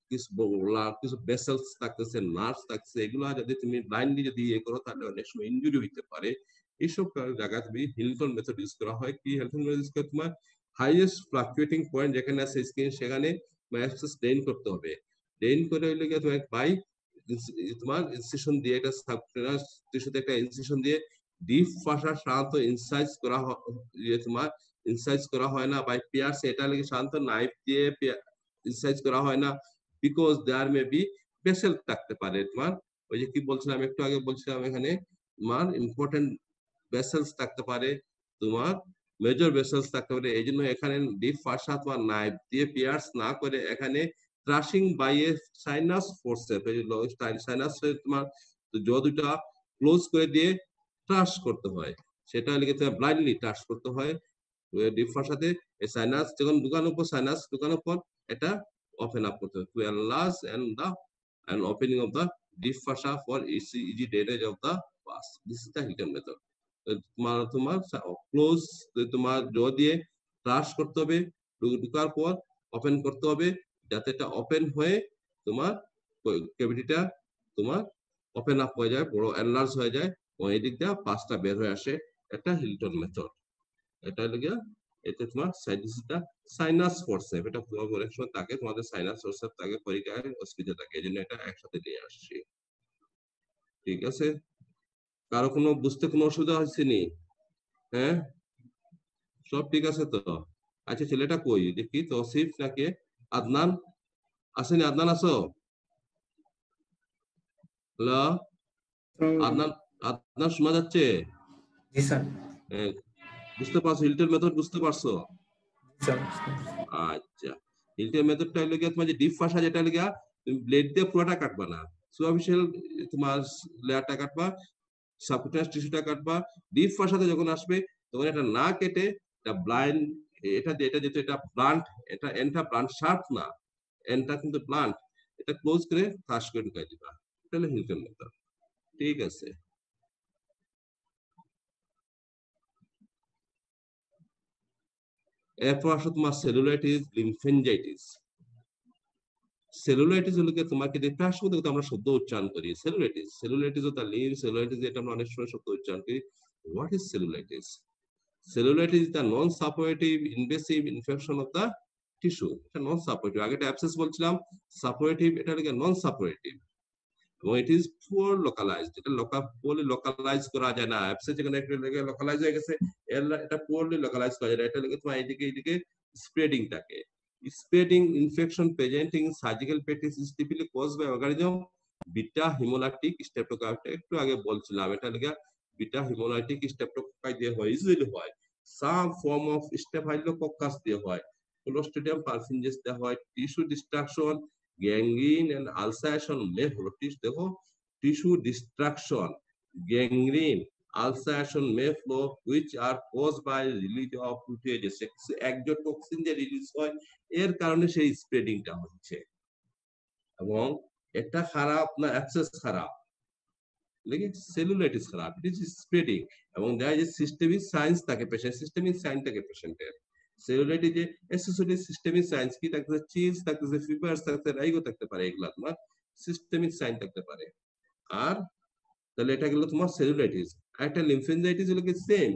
কিছু vessels থাকতেছে, nerves থাকতেছে, এগুলো যদি তুমি ব্লাইন্ডলি যদি ইয়ে করো তাহলে অনেক সময় ইনজুরি হইতে পারে। এইসব জায়গায় তুমি হিলটন মেথড ইউজ করা হয়। কি হিলটন মেথড ইউজ করে, তোমার হাইয়েস্ট ফ্লাকচুয়েটিং পয়েন্ট যেখানে আছে স্ক্রিন, সেখানে অ্যাবসেস ড্রেন করতে হবে। ড্রেন করে হইলে গিয়ে তোমার বাই তোমার ইনসিশন দিয়ে একটা সাবকুটানিয়াস টিস্যুতে একটা ইনসিশন দিয়ে ডিপ ফাসা সাধারণত ইনসাইজ করা তোমার ইনসাইজ করা হয় না বাই পিয়ার্স, এটা লাগে সাধারণত নাইফ দিয়ে ইনসাইজ করা হয় না, because there may be vessel থাকতে পারে তোমার। ওই যে কি বলছিলাম একটু আগে বলছিলাম এখানে তোমার ইম্পর্টেন্ট ভেসেলস থাকতে পারে, তোমার মেজর ভেসেলস থাকতে পারে। এই জন্য এখানে ডিপ ফাসা তোমার নাইফ দিয়ে পিয়ার্স না করে এখানে crushing by a sinus forceps, এই সাইনাস তোমার জ দুটা ক্লোজ করে দিয়ে ট্রাশ করতে হয়, সেটা লিখে ব্লাইন্ডলি ট্রাশ করতে হয় ডিপ ফাসাতে। এই সাইনাস যখন ঢুকানোর পর সাইনাস ঢুকানোর পর এটা ওপেন আপ করতে হবে to enlarge and opening of the deep fascia for easy drainage of the pus. This is the Hilton method. তোমার ক্লোজ তোমার জ দিয়ে ট্রাশ করতে হবে, ঢুকার পর ওপেন করতে হবে যাতে এটা ওপেন হয়ে তোমার ক্যাভিটিটা তোমার ওপেন আপ হয়ে যায়, বড় এনলার্জ হয়ে যায় এবং এই দিক দিয়ে পাসটা বের হয়ে আসে। এটা হিলটন মেথড। এটা লেগে এতে তোমার সাইডিসটা সাইনাস ফোর্সেপ, এটা অনেক সময় থাকে তোমাদের সাইনাস ফোর্সেপ থাকে পরীক্ষায় অসুবিধা থাকে, এই জন্য এটা একসাথে নিয়ে আসছি। ঠিক আছে, কারো কোনো বুঝতে কোনো অসুবিধা হচ্ছে নি? হ্যাঁ, সব ঠিক আছে তো? আচ্ছা ছেলেটা কই দেখি, তৌসিফ নাকি আদনান আসেনি? আদনান আসো? হ্যালো আদনান, আদনান শোনা যাচ্ছে? জি স্যার। বুঝতে পারছো হিলটন মেথড? বুঝতে পারছো? আচ্ছা, হিলটন মেথডটা হলো গিয়ে তোমার যে ডিপ ফাসা, যেটা হলো গিয়া তুমি ব্লেড দিয়ে পুরোটা কাটবা না, সুপারফিশিয়াল তোমার লেয়ারটা কাটবা, সাবকুটানিয়াস টিস্যুটা কাটবা। ডিপ ফাসাতে যখন আসবে তখন এটা না কেটে এটা ব্লাইন্ড, এটা যেহেতু এটা ব্লান্ট, এটা এন্ডটা ব্লান্ট শার্প না, এন্ডটা কিন্তু ব্লান্ট, এটা ক্লোজ করে ফাঁস করে ঢুকাই দিবা। এটা হলো হিলটন মেথড। ঠিক আছে, এরপর আসো তোমার সেলুলাইটিস, লিম্ফেঞ্জাইটিস। সেলুলাইটিস হলো তোমাকে প্রায় সময় আমরা শব্দ উচ্চারণ করি cellulitis, cellulitis of the lymph, cellulitis এটা আমরা অনেক সময় শব্দ উচ্চারণ করি। What is cellulitis? Cellulitis is the non-suppurative invasive infection of the tissue. এটা non-suppurative, আগে এটা abscess বলছিলাম, suppurative এটা হলো non-suppurative এবং it is poor localized, এটা poorly localized করা যায় না। abscess যেখানে একটা localized হয়ে গেছে, এটা poorly localized করা যায় না, এটা লাগে তোমার এইদিকে স্প্রেডিং থাকে। Spreading infection presenting surgical practice is typically caused by organism beta haemolytic streptococci, একটু আগে বলছিলাম এটা লাগে বিটা হিমোলাইটিক স্ট্রেপ্টোকক্কাই দিয়ে হয়, ইউজুয়ালি হয় সাম ফর্ম অফ স্টেফাইলোকক্কাস দিয়ে হয়, ক্লোস্ট্রিডিয়াম পারফিনজেস দিয়ে হয়। Tissue destruction, gangrene and ulceration may follow, দেখো tissue destruction, gangrene, ulceration may follow which are caused by release of proteases, exotoxin যে রিলিজ হয় এর কারণে সেই স্প্রেডিংটা হচ্ছে। এবং এটা খারাপ না অ্যাক্সেস খারাপ, লেকিন সেলুলাইটিস খারাপ, ইট ইজ স্প্রেডিং। এবং দেখা যায় সিস্টেমিক সায়েন্স থাকে পেশেন্ট, সিস্টেমিক সাইন থাকে পেশেন্টের। সেলুলাইটিস যে অ্যাসোসিয়েটেড সিস্টেমিক সায়েন্স কি থাকতে, চিজ থাকতে, ফিভার থাকতে, রাইগো থাকতে পারে, এগুলা তোমার সিস্টেমিক সাইন থাকতে পারে। আর তাহলে এটা গেল তোমার সেলুলাইটিস। একটা লিম্ফেঞ্জাইটিস হলো কি সেম,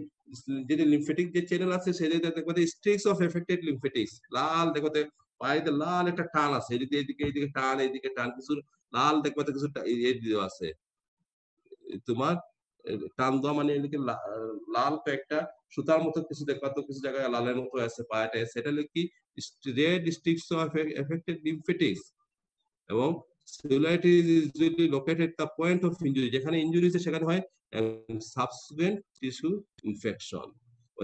যেটা লিম্ফেটিক যে চ্যানেল আছে সেটা দেখো স্ট্রিক্স অফ এফেক্টেড লিম্ফেটিক্স, লাল দেখো পায়েতে লাল একটা টান আছে, এদিকে টান, এদিকে টান, কিছু লাল দেখো কিছু দেওয়া আছে তোমার টান দেওয়া, মানে এদিকে লাল একটা সুতার মতো কিছু দেখবা তো, কিছু জায়গায় লালের মতো আছে পায়েতে, সেটা হলো কি রেড স্ট্রিক্স অফ এফেক্টেড লিম্ফেটিক্স। এবং cellulitis is usually located at the point of injury, যেখানে ইনজুরি হচ্ছে সেখানে হয় সাবসিকুয়েন্ট টিস্যু ইনফেকশন।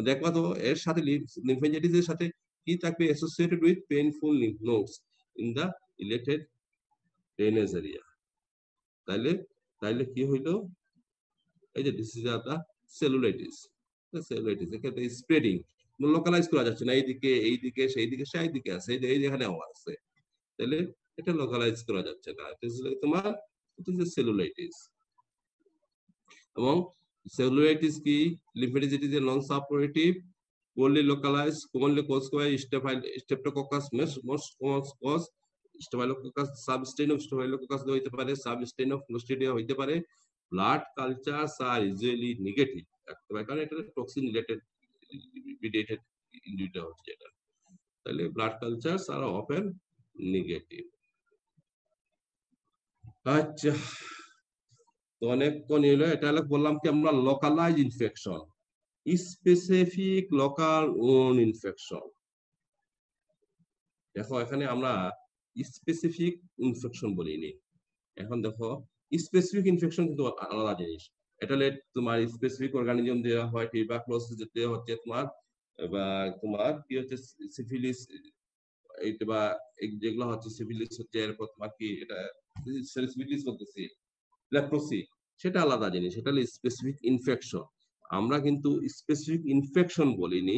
দেখবা তো এর সাথে লিম্ফেঞ্জাইটিস এর সাথে কি থাকবে, associated with painful lymph nodes in the elated drainage area. তাইলে তাইলে কি হইলো, এই যে this is the cellulitis. Cellulitis এখানে স্প্রেডিং, লোকালাইজ করা যাচ্ছে না, এইদিকে সেই দিকে আছে, এই যেখানেও আছে, তাহলে এটা লোকালাইজ করা যাচ্ছে না, তোমার সেলুলাইটিস। এবং সেলুলাইটিস কি, lymphangitis is non suppurative, poorly localized, commonly caused by Streptococcus, most common cause Staphylococcus, substrain of Staphylococcus হইতে পারে, substrain of Clostridia হইতে পারে। Blood cultures are usually negative, কারণ এটা টক্সিন রিলেটেড ইনজুরিটা হচ্ছে এটা, তাহলে blood cultures are often negative. আচ্ছা, তো অনেকক্ষণ এলো। এটা হলো বললাম কি আমরা localise infection, specific local own infection. দেখো এখানে আমরা স্পেসিফিক ইনফেকশন বলিনি। এখন দেখো স্পেসিফিক ইনফেকশন কিন্তু আলাদা জিনিস। এটা হলে তোমার স্পেসিফিক অর্গানিজম দেওয়া হয়, টিউবারকুলোসিস যেটা হচ্ছে তোমার, বা তোমার কি হচ্ছে সিফিলিস, এইটা বা যেগুলো হচ্ছে সিফিলিস হচ্ছে, এরপর তোমার কি এটা সিফিলিস বলতেছি, লেপ্রোসি, সেটা আলাদা জিনিস, সেটা হলো স্পেসিফিক ইনফেকশন। আমরা কিন্তু স্পেসিফিক ইনফেকশন বলিনি,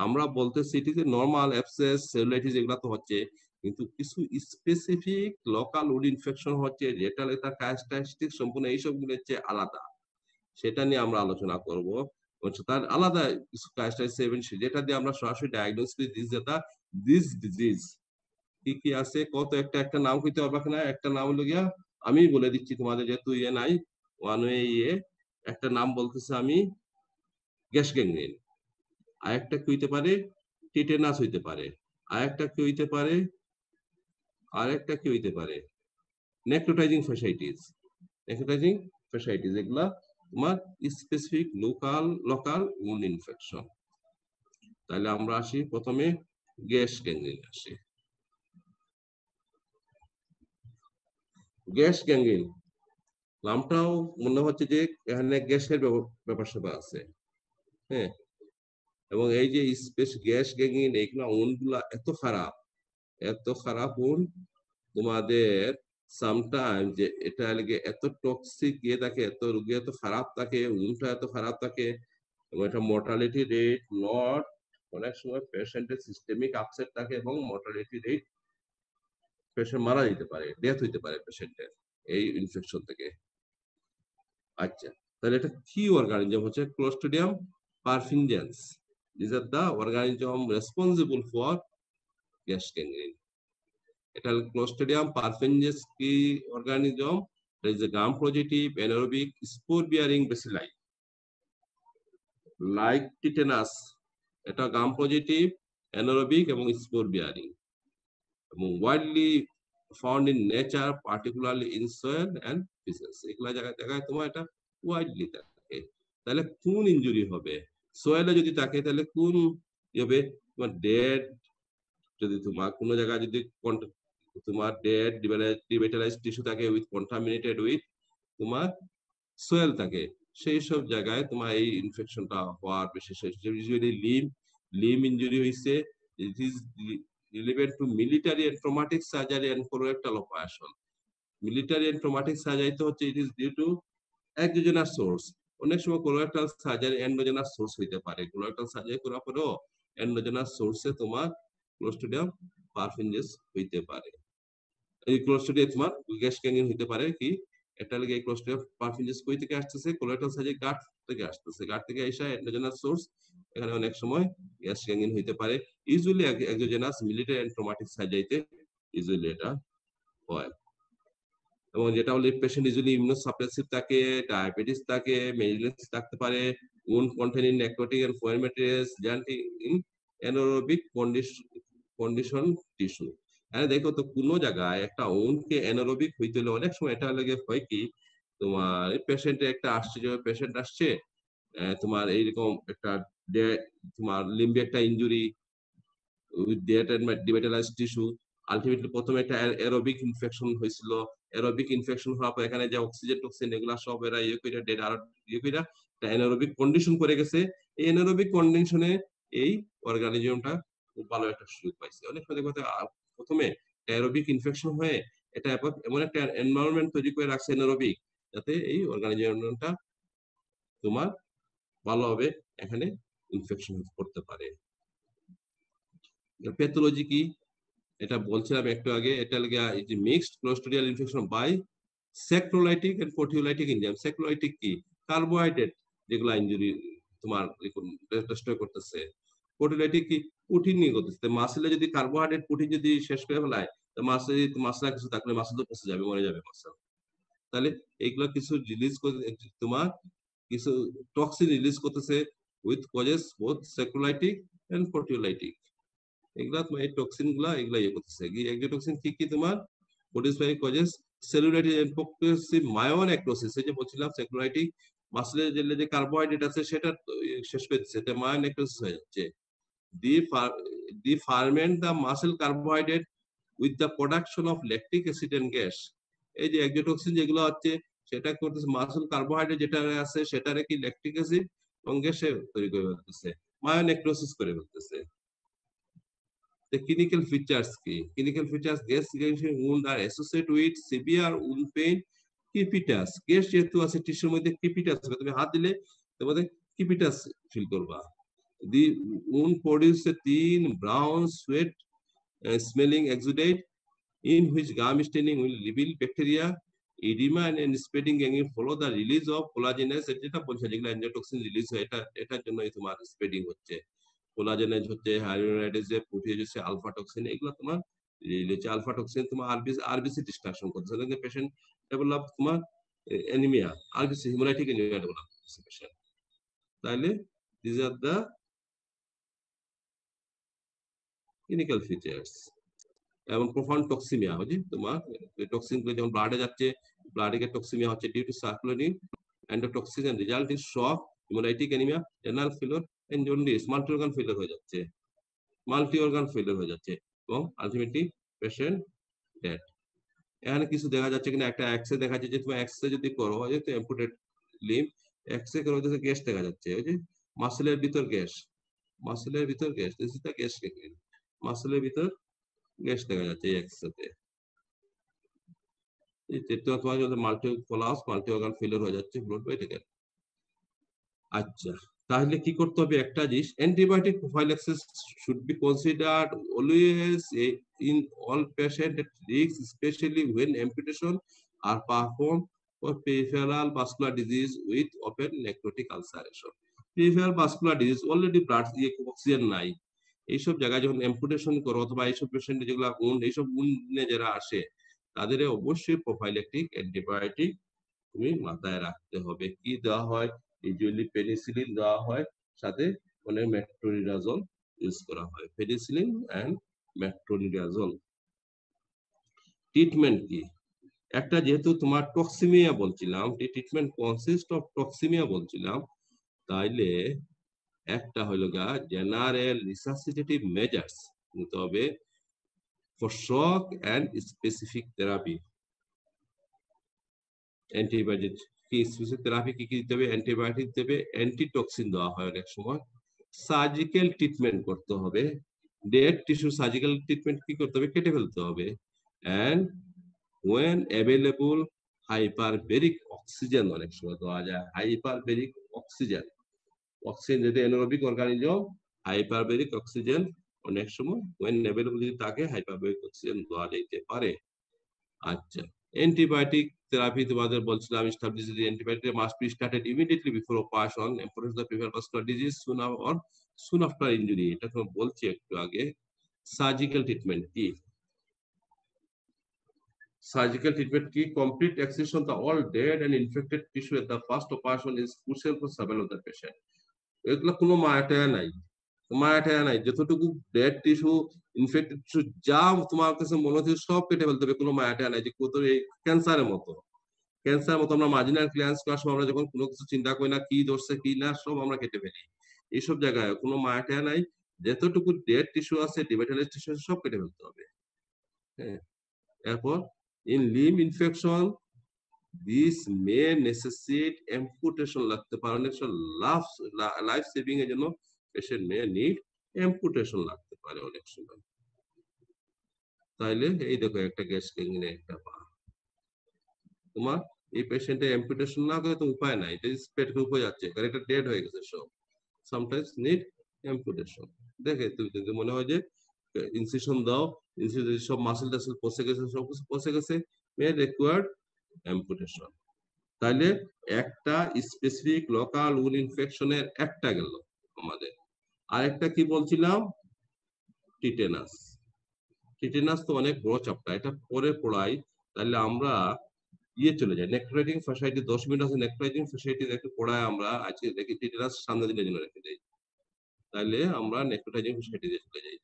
আমরা বলতেছি এটি যে নরমাল অ্যাবসেস সেলুলাইটিস এগুলো তো হচ্ছে, কিন্তু কিছু স্পেসিফিক লোকাল উড ইনফেকশন হচ্ছে যেটা তার ক্যারেক্টারিস্টিক সম্পূর্ণ এইসব গুলো হচ্ছে আলাদা, সেটা নিয়ে আমরা আলোচনা করব। হচ্ছে তার আলাদা কিছু ক্যারেক্টারিস্টিক যেটা দিয়ে আমরা সরাসরি ডায়াগনোস করি দিস ডিজিজ কি কি আছে। কত একটা একটা নাম কইতে পারবা কিনা? একটা নাম হলো গিয়া, আমি বলে দিচ্ছি তোমাদের, যেহেতু ইয়ে নাই ওয়ান ওয়ে ইয়ে, একটা নাম বলতেছে আমি গ্যাস গ্যাংগ্রিন, আর একটা কি হইতে পারে টিটেনাস হইতে পারে, আর একটা কি হইতে পারে, আর একটা কি হইতে পারে নেক্রোটাইজিং ফ্যাসাইটিস। নেক্রোটাইজিং ফ্যাসাইটিস এগুলা তোমার স্পেসিফিক লোকাল উন্ড ইনফেকশন। তাহলে আমরা আসি প্রথমে গ্যাস গ্যাংগ্রিন আসি। গ্যাস গ্যাংগ্রিন নামটাও মনে হচ্ছে যে এখানে গ্যাসের ব্যাপার স্যাপার আছে। হ্যাঁ, এবং এই যে স্পেস গ্যাস গ্যাংগ্রিন এইগুলা উন্ড গুলা এত খারাপ উন্ড তোমাদের সামটাইম, যে এটা লাগে এত টক্সিক ইয়ে থাকে, এত রোগী এত খারাপ থাকে, উন্ডটা এত খারাপ থাকে, এবং এটা মর্টালিটি রেট নট, অনেক সময় পেশেন্টের সিস্টেমিক আপসেট থাকে এবং মর্টালিটি রেট, পেশেন্ট মারা যেতে পারে, ডেথ হইতে পারে পেশেন্টের এই ইনফেকশন থেকে। আচ্ছা, তাহলে এটা কি অর্গানিজম হচ্ছে? Clostridium perfringens. These are the organism responsible for gas gangrene. এটা ক্লোস্ট্রিডিয়াম পারফিনজেন্স কি organism? There is a gram positive anaerobic spore bearing bacilli like tetanus, এটা গ্রাম পজিটিভ অ্যানারোবিক এবং স্পোর বিয়ারিং, এবং widely found in nature particularly in soil and faeces. এগুলা জায়গায় জায়গায় তোমার এটা ওয়াইডলি থাকে। তাহলে কোন ইনজুরি হবে? সয়েলে যদি থাকে তাহলে কোন হবে? তোমার ডেড, যদি তোমার কোনো জায়গায় যদি তোমার ডেড ডিভেটালাইজ টিস্যু থাকে উইথ কন্টামিনেটেড উইথ তোমার সোয়েল থাকে, সেই সব জায়গায় তোমার এই ইনফেকশনটা হওয়ার বিশেষ ইউজুয়ালি লিম ইনজুরি হইছে, it is relevant to military and traumatic surgery and colorectal operation. Military and traumatic surgery তো হচ্ছে it is due to exogenous source. অনেক সময় কোলোরেক্টাল সার্জারি এন্ডোজেনাস সোর্স হইতে পারে, কোলোরেক্টাল সার্জারি করার পরেও এন্ডোজেনাস সোর্সে তোমার ক্লোস্ট্রিডিয়াম পারফিনজেন্স হইতে পারে। এই ক্লোস্ট্রিডিয়াম তোমার গ্যাস গ্যাংগ্রিন হইতে পারে কি, এটা লাগে এই ক্লোস্ট্রিডিয়াম পারফিনজেন্স কই থেকে আসতেছে? কোলোরেক্টাল সার্জারি গাট থেকে আসতেছে, গাট থেকে এসে এন্ডোজেনাস সোর্স, এখানে অনেক সময় গ্যাস গ্যাংগ্রিন হইতে পারে। Usually exogenous military and traumatic সার্জারিতে ইউজুয়ালি এটা হয়। এবং যেটা হলো পেশেন্ট ইউজুয়ালি ইমিউনোসাপ্রেসিভ থাকে, ডায়াবেটিস থাকে, মেলিগনেন্স থাকতে পারে, wound containing necrotic and foreign materials in anaerobic condition tissue। হ্যাঁ দেখো তো কোনো জায়গায় একটা ওনকে অ্যানারোবিক হইতে হলে অনেক সময় এটা লাগে হয় কি, তোমার পেশেন্টের একটা আসছে, যে পেশেন্ট আসছে তোমার এইরকম একটা তোমার লিম্বে একটা ইনজুরি উইথ ডিভেটালাইজড টিস্যু, আলটিমেটলি প্রথমে একটা অ্যারোবিক ইনফেকশন হয়েছিল, অ্যারোবিক ইনফেকশন হওয়ার পর এখানে যে অক্সিজেন টক্সিন এগুলা সব এরা ইয়ে করে ডেড আর ইয়ে করে একটা অ্যানারোবিক কন্ডিশন করে গেছে। এই অ্যানারোবিক কন্ডিশনে এই অর্গানিজমটা খুব ভালো একটা সুযোগ পাইছে। অনেক সময় দেখো প্রথমে অ্যারোবিক ইনফেকশন হয়ে এটা এমন একটা এনভায়রনমেন্ট তৈরি করে রাখছে অ্যানারোবিক, যাতে এই অর্গানিজমটা তোমার ভালোভাবে এখানে ইনফেকশন করতে পারে। প্যাথোলজি কি? এটা বলছিলাম একটু আগে, এটা লাগে এই যে mixed clostridial infection by saccharolytic and proteolytic enzyme. Saccharolytic কি? কার্বোহাইড্রেট যেগুলো ইনজুরি তোমার ডিস্ট্রয় করতেছে। প্রোটিওলাইটিক কি? প্রোটিন নিয়ে করতেছে। মাসলে যদি কার্বোহাইড্রেট প্রোটিন যদি শেষ করে ফেলায়, তো মাসলে কিছু থাকলে মাসল তো পচে যাবে, মরে যাবে মাসল। তাহলে এইগুলো কিছু রিলিজ করে তোমার কিছু টক্সিন রিলিজ করতেছে with causes both saccharolytic and proteolytic. এগুলা তোমার এই টক্সিন গুলা এগুলা ইয়ে করতেছে। এক্সোটক্সিন কি কি তোমার প্রডিউস বাই কজেস সেলুলাইটিক এপোপ্টোসিস মায়োনেক্রোসিস, এই যে বলছিলাম সেলুলাইটিক মাসলের যে কার্বোহাইড্রেট আছে সেটা শেষ করে দিচ্ছে, এটা মায়োনেক্রোসিস হয়ে যাচ্ছে। The ferment the muscle carbohydrate with the production of lactic acid and gas. এই যে এক্সোটক্সিন যেগুলো হচ্ছে সেটা করতেছে মাসেল কার্বোহাইড্রেট যেটা আছে সেটারে কি ল্যাকটিক অ্যাসিড এবং গ্যাসে তৈরি করে ফেলতেছে, মায়োনেক্রোসিস করে ফেলতেছে। The clinical features কি? Clinical features, gas secretion wound are associated with severe wound pain, crepitus. Gas যেহেতু আছে টিস্যুর মধ্যে ক্রিপিটাস হবে, তুমি হাত দিলে তোমাদের ক্রিপিটাস ফিল করবা। The wound produce a thin brown sweat smelling exudate in which gum staining will reveal bacteria, edema and spreading and follow the release of collagenase, যেটা বলছে যেগুলো এনজাইটোক্সিন রিলিজ হয় এটার জন্যই তোমার স্প্রেডিং হচ্ছে। কোলাজেনেজ হচ্ছে, হাইড্রোলাইটেজ, প্রোটিয়েজ হচ্ছে, আলফা টক্সিন, এগুলো তোমার রিলিজ। আলফা টক্সিন তোমার আরবিসি ডিস্ট্রাকশন করতেছে, পেশেন্ট ডেভেলপ তোমার anaemia, RBC haemolytic anaemia develop করতেছে পেশেন্ট। তাহলে this are the clinical features. এবং প্রোফাউন্ড টক্সিমিয়া হচ্ছে তোমার টক্সিন গুলো যখন ব্লাডে যাচ্ছে, ব্লাডে টক্সিমিয়া হচ্ছে due to circulating endotoxin and result is shock, haemolytic anaemia, renal failure and jaundice, multi organ failure হয়ে যাচ্ছে, এবং আলটিমেটলি পেশেন্ট ডেড। এখানে কিছু দেখা যাচ্ছে কিনা, একটা এক্সরে দেখা যাচ্ছে যে তুমি এক্সরে যদি করো যেহেতু অ্যাম্পুটেড লিম্ব, এক্সরে করো যে গ্যাস দেখা যাচ্ছে, ওই যে মাসলের ভিতর গ্যাস, মাসলের ভিতর gas, this is the gas technique, মাসলের ভিতর গ্যাস দেখা যাচ্ছে এই এক্সরেতে। মাল্টি অর্গান ফেলিওর হয়ে যাচ্ছে, ব্লড বেড়ে গেল। আচ্ছা, তাহলে কি করতে হবে? একটা জিনিস, antibiotic prophylaxis should be considered always in all patient at risk, specially when amputation are performed for peripheral vascular disease with open necrotic ulceration. peripheral vascular disease already blood oxygen নাই, এইসব জায়গায় যখন অ্যাম্পুটেশন করো অথবা এইসব patient যেগুলো এইসব উন্ডে যারা আসে তাদের অবশ্যই প্রোফাইল্যাক্টিক অ্যান্টিবায়োটিক তুমি মাথায় রাখতে হবে। কি দেওয়া হয়? ইউজুয়ালি পেনিসিলিন দেওয়া হয়, সাথে মানে মেট্রোনিডাজল ইউজ করা হয়, পেনিসিলিন এন্ড মেট্রোনিডাজল। ট্রিটমেন্ট কি? একটা যেহেতু তোমার টক্সিমিয়া বলছিলাম, ট্রিটমেন্ট কনসিস্ট অফ টক্সিমিয়া বলছিলাম, তাইলে একটা হলো গা জেনারেল রিসাসিটেটিভ মেজার্স নিতে হবে for shock and specific therapy. Antibiotic কি স্পেসিফিক থেরাপি কি দিতে হবে? অ্যান্টিবায়োটিক দেবে, অ্যান্টিটক্সিন দেওয়া হয় অনেক সময়, সার্জিক্যাল ট্রিটমেন্ট করতে হবে, ডেড টিস্যু সার্জিক্যাল ট্রিটমেন্ট কি করতে হবে? কেটে ফেলতে হবে। অ্যান্ড ওয়েন অ্যাভেলেবল হাইপারবেরিক অক্সিজেন অনেক সময় দেওয়া যায়, হাইপারবেরিক অক্সিজেন, অক্সিজেন যদি এনারোবিক অর্গানিজম, হাইপারবেরিক অক্সিজেন অনেক সময় ওয়েন অ্যাভেলেবল যদি থাকে হাইপারবেরিক অক্সিজেন দেওয়া যেতে পারে। আচ্ছা, অ্যান্টিবায়োটিক থেরাপি তোমাদের বলছিলাম, established the antibiotic must be started immediately before operation, emphasize the peripheral vascular disease soon after injury, এটা তো বলছি একটু আগে। সার্জিক্যাল ট্রিটমেন্ট কি? সার্জিক্যাল ট্রিটমেন্ট কি? Complete extraction the all dead and infected tissue at the first operation is crucial for survival of the patient. এগুলো কোনো মায়াটায়া নাই, মায়াটায়া নাই, যতটুকু ডেড টিস্যু ইনফেক্টেড টিস্যু যা তোমার কাছে মনে হচ্ছে সব কেটে ফেলতে হবে, কোনো মায়াটায়া নাই। যে কত এই ক্যান্সারের মতো, ক্যান্সার মতো আমরা মার্জিনাল ক্লিয়ারেন্স করার সময় আমরা যখন কোনো কিছু চিন্তা করি না কি ধরছে কি না, সব আমরা কেটে ফেলি। এইসব জায়গায় কোনো মায়াটায়া নাই, যতটুকু ডেড টিস্যু আছে, ডিভাইটালাইজ টিস্যু আছে, সব কেটে ফেলতে হবে। হ্যাঁ, এরপর in limb infection this may necessitate amputation, লাগতে পারে অনেক সময় লাইফ সেভিং এর জন্য পেশেন্ট মে নিড অ্যাম্পুটেশন লাগতে পারে অনেক সময়। তাইলে এই দেখো একটা গ্যাস কিনে একটা পা, তোমার এই পেশেন্টে অ্যাম্পুটেশন না করে তো উপায় নাই, এটা পেট উপরে যাচ্ছে কারণ এটা ডেড হয়ে গেছে সব, সামটাইমস নিড অ্যাম্পুটেশন। দেখে তুমি যদি মনে হয় যে ইনসিশন দাও, ইনসিশন সব মাসেল টাসেল পচে গেছে, সব কিছু পচে গেছে, মে রিকোয়ার্ড অ্যাম্পুটেশন। তাহলে একটা স্পেসিফিক লোকাল উইন্ড ইনফেকশনের একটা গেল আমাদের। আরেকটা কি বলছিলাম? টিটেনাস। টিটেনাস তো অনেক বড় চ্যাপ্টার, এটা পরে পড়াই। তাহলে আমরা চলে যাই নেক্রোটাইজিং ফ্যাসাইটিস, 10 মিনিট আছে নেক্রোটাইজিং ফ্যাসাইটিস একটু পড়ায় আমরা আজকে দেখি, টিটেনাস সামনে দিনের জন্য রেখে দেই। তাহলে আমরা নেক্রোটাইজিং ফ্যাসাইটিসে চলে যাই।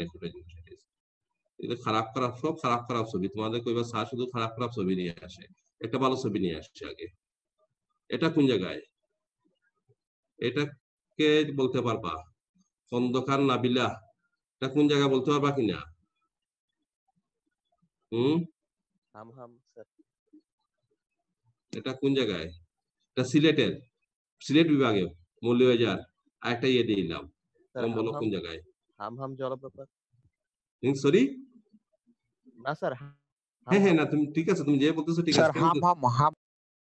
নেক্রোটাইজিং ফ্যাসাইটিস এটা খারাপ খারাপ সব খারাপ খারাপ ছবি, তোমাদের কইবা স্যার শুধু খারাপ খারাপ ছবি নিয়ে আসে, একটা ভালো ছবি নিয়ে আসছে আগে। এটা কোন জায়গায়? এটা কে বলতে পারবা? খন্দকার নাবিলা, এটা কোন জায়গা বলতে পারবা কিনা? হুম, হাম হাম স্যার। এটা কোন জায়গায়? এটা সিলেটের, সিলেট বিভাগে মৌলভীবাজার। আর একটা ইয়ে দিলাম, স্যার তুমি হাম বলো হাম, কোন জায়গায়? হাম হাম জলপ্রপাত। সরি, না স্যার, হাম হ্যাঁ হ্যাঁ, হাম। না তুমি ঠিক আছে, তুমি যে বলতেছো ঠিক আছে, স্যার কেন হাম হাম হাম।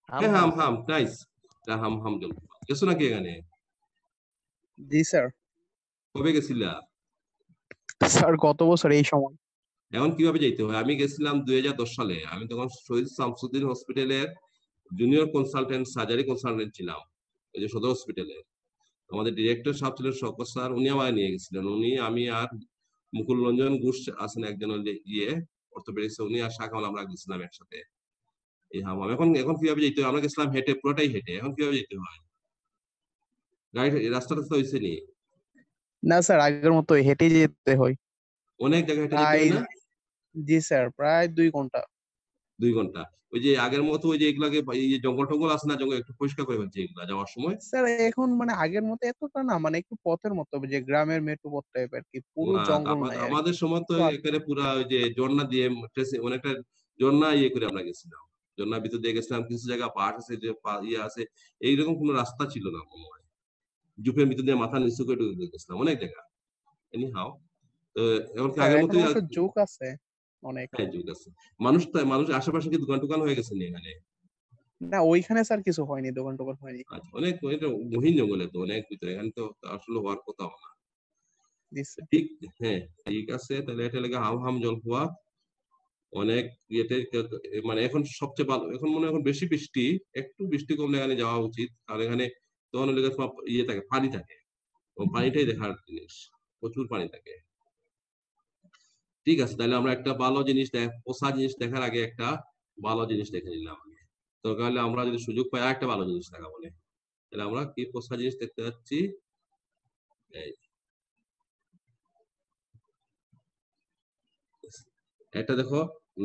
হাম হ্যাঁ হাম হাম স্যার। হাম, নাইস। এটা হাম হাম জল গেছো নাকি এখানে? জি স্যার। কবে গেছিলা? স্যার গত বছর এই সময়। এখন কিভাবে যেতে হয়? আমি গেছিলাম 2010 সালে, আমি তখন শহীদ শামসুদ্দিন হসপিটালের জুনিয়র কনসালটেন্ট, সার্জারি কনসালটেন্ট ছিলাম, ওই যে সদর হসপিটালে। আমাদের ডিরেক্টর সাহেব ছিলেন শওকত স্যার, উনি আমায় নিয়ে গেছিলেন। উনি, আমি আর মুকুল রঞ্জন ঘোষ আছেন একজন, ওই যে ইয়ে অর্থোপেডিক্স, উনি আর শাহ কামাল, আমরা গেছিলাম একসাথে এই হামাম। এখন এখন কিভাবে যেতে হয়? আমরা গেছিলাম হেঁটে, পুরোটাই হেঁটে। এখন কিভাবে যেতে হয়? গাড়ি, রাস্তাটা তো হয়েছে নি, না স্যার, আগের মতো হেঁটে যেতে হয়। অনেক জায়গায় হেঁটে যেতে প্রায়, হয় না? জি স্যার, প্রায় 2 ঘন্টা। 2 ঘন্টা? ওই যে আগের মতো ওই যে এগুলাকে, এই যে জঙ্গল টঙ্গল আছে না, জঙ্গল একটু পরিষ্কার করে ফেলছে এগুলা যাওয়ার সময়। স্যার এখন মানে আগের মতো এতটা না, মানে একটু পথের মতো, যে গ্রামের মেট্রো পথ টাইপের কি, পুরো না, জঙ্গল নাই আমাদের আর কি। আমাদের সময় তো একটু এখানে পুরা ওই যে ঝর্ণা দিয়ে, অনেকটা ঝর্ণা ইয়ে করে আমরা গেছিলাম, ঝর্ণার ভিতর দিয়ে গেছিলাম। কিছু জায়গা পাহাড় আছে, যে ইয়ে আছে, এইরকম কোনো রাস্তা ছিল না মনে হয়। জুপের ভিতর দিয়ে মাথা নিচু করে ঢুকে গেছিলাম অনেক জায়গা। এনি হাও, তো এখন কি স্যার আগের এখন মতোই অবশ্য ঝোঁক আছে অনেক। হ্যাঁ, যুগ আছে। মানুষ তো, মানুষ আশেপাশে কি দোকান টোকান হয়ে গেছে নি এখানে? না ওইখানে স্যার কিছু হয়নি, দোকান টোকান হয়নি। আচ্ছা, অনেক এটা গহীন জঙ্গলে তো, অনেক ভিতরে, এখানে তো আসলে হওয়ার কথা না। জি স্যার। ঠিক, হ্যাঁ, ঠিক আছে, তাহলে এটা লেগে হাম হাম জলকুয়া অনেক ইয়েতে, মানে এখন সবচেয়ে ভালো, এখন মনে হয় এখন বেশি বৃষ্টি, একটু বৃষ্টি কমলে এখানে যাওয়া উচিত। আর এখানে তখন লেগে তোমার ইয়ে থাকে, পানি থাকে, এবং পানিটাই দেখার জিনিস, প্রচুর পানি থাকে। ঠিক আছে, তাহলে আমরা একটা ভালো জিনিস পোষা জিনিস দেখার আগে একটা ভালো জিনিস দেখে নিলাম আগে। তো তাহলে আমরা যদি সুযোগ পাই আর একটা ভালো জিনিস দেখা বলে, তাহলে আমরা কি পোষা জিনিস দেখতে যাচ্ছি? এই, এটা দেখো,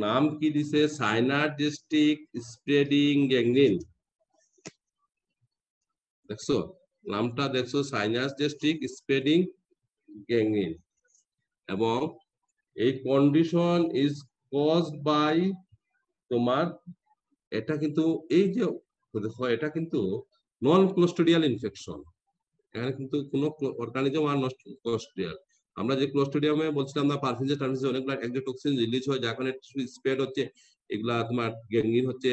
নাম কি দিছে? সাইনার্জিস্টিক স্প্রেডিং গ্যাংগ্রিন। দেখছো নামটা? দেখছো, সাইনার্জিস্টিক স্প্রেডিং গ্যাংগ্রিন। এবং এই কন্ডিশন ইজ কজড বাই তোমার, এটা কিন্তু, এই যে দেখো, এটা কিন্তু নন ক্লোস্ট্রিডিয়াল ইনফেকশন। এখানে কিন্তু কোনো অর্গানিজম আর নষ্ট ক্লোস্ট্রিডিয়াল। আমরা যে ক্লোস্ট্রিডিয়ামে বলছিলাম না, পারফিউজে টারফিউজে অনেকগুলো এক্সোটক্সিন রিলিজ হয়, যার কারণে স্প্রেড হচ্ছে, এগুলা তোমার গ্যাংগ্রিন হচ্ছে,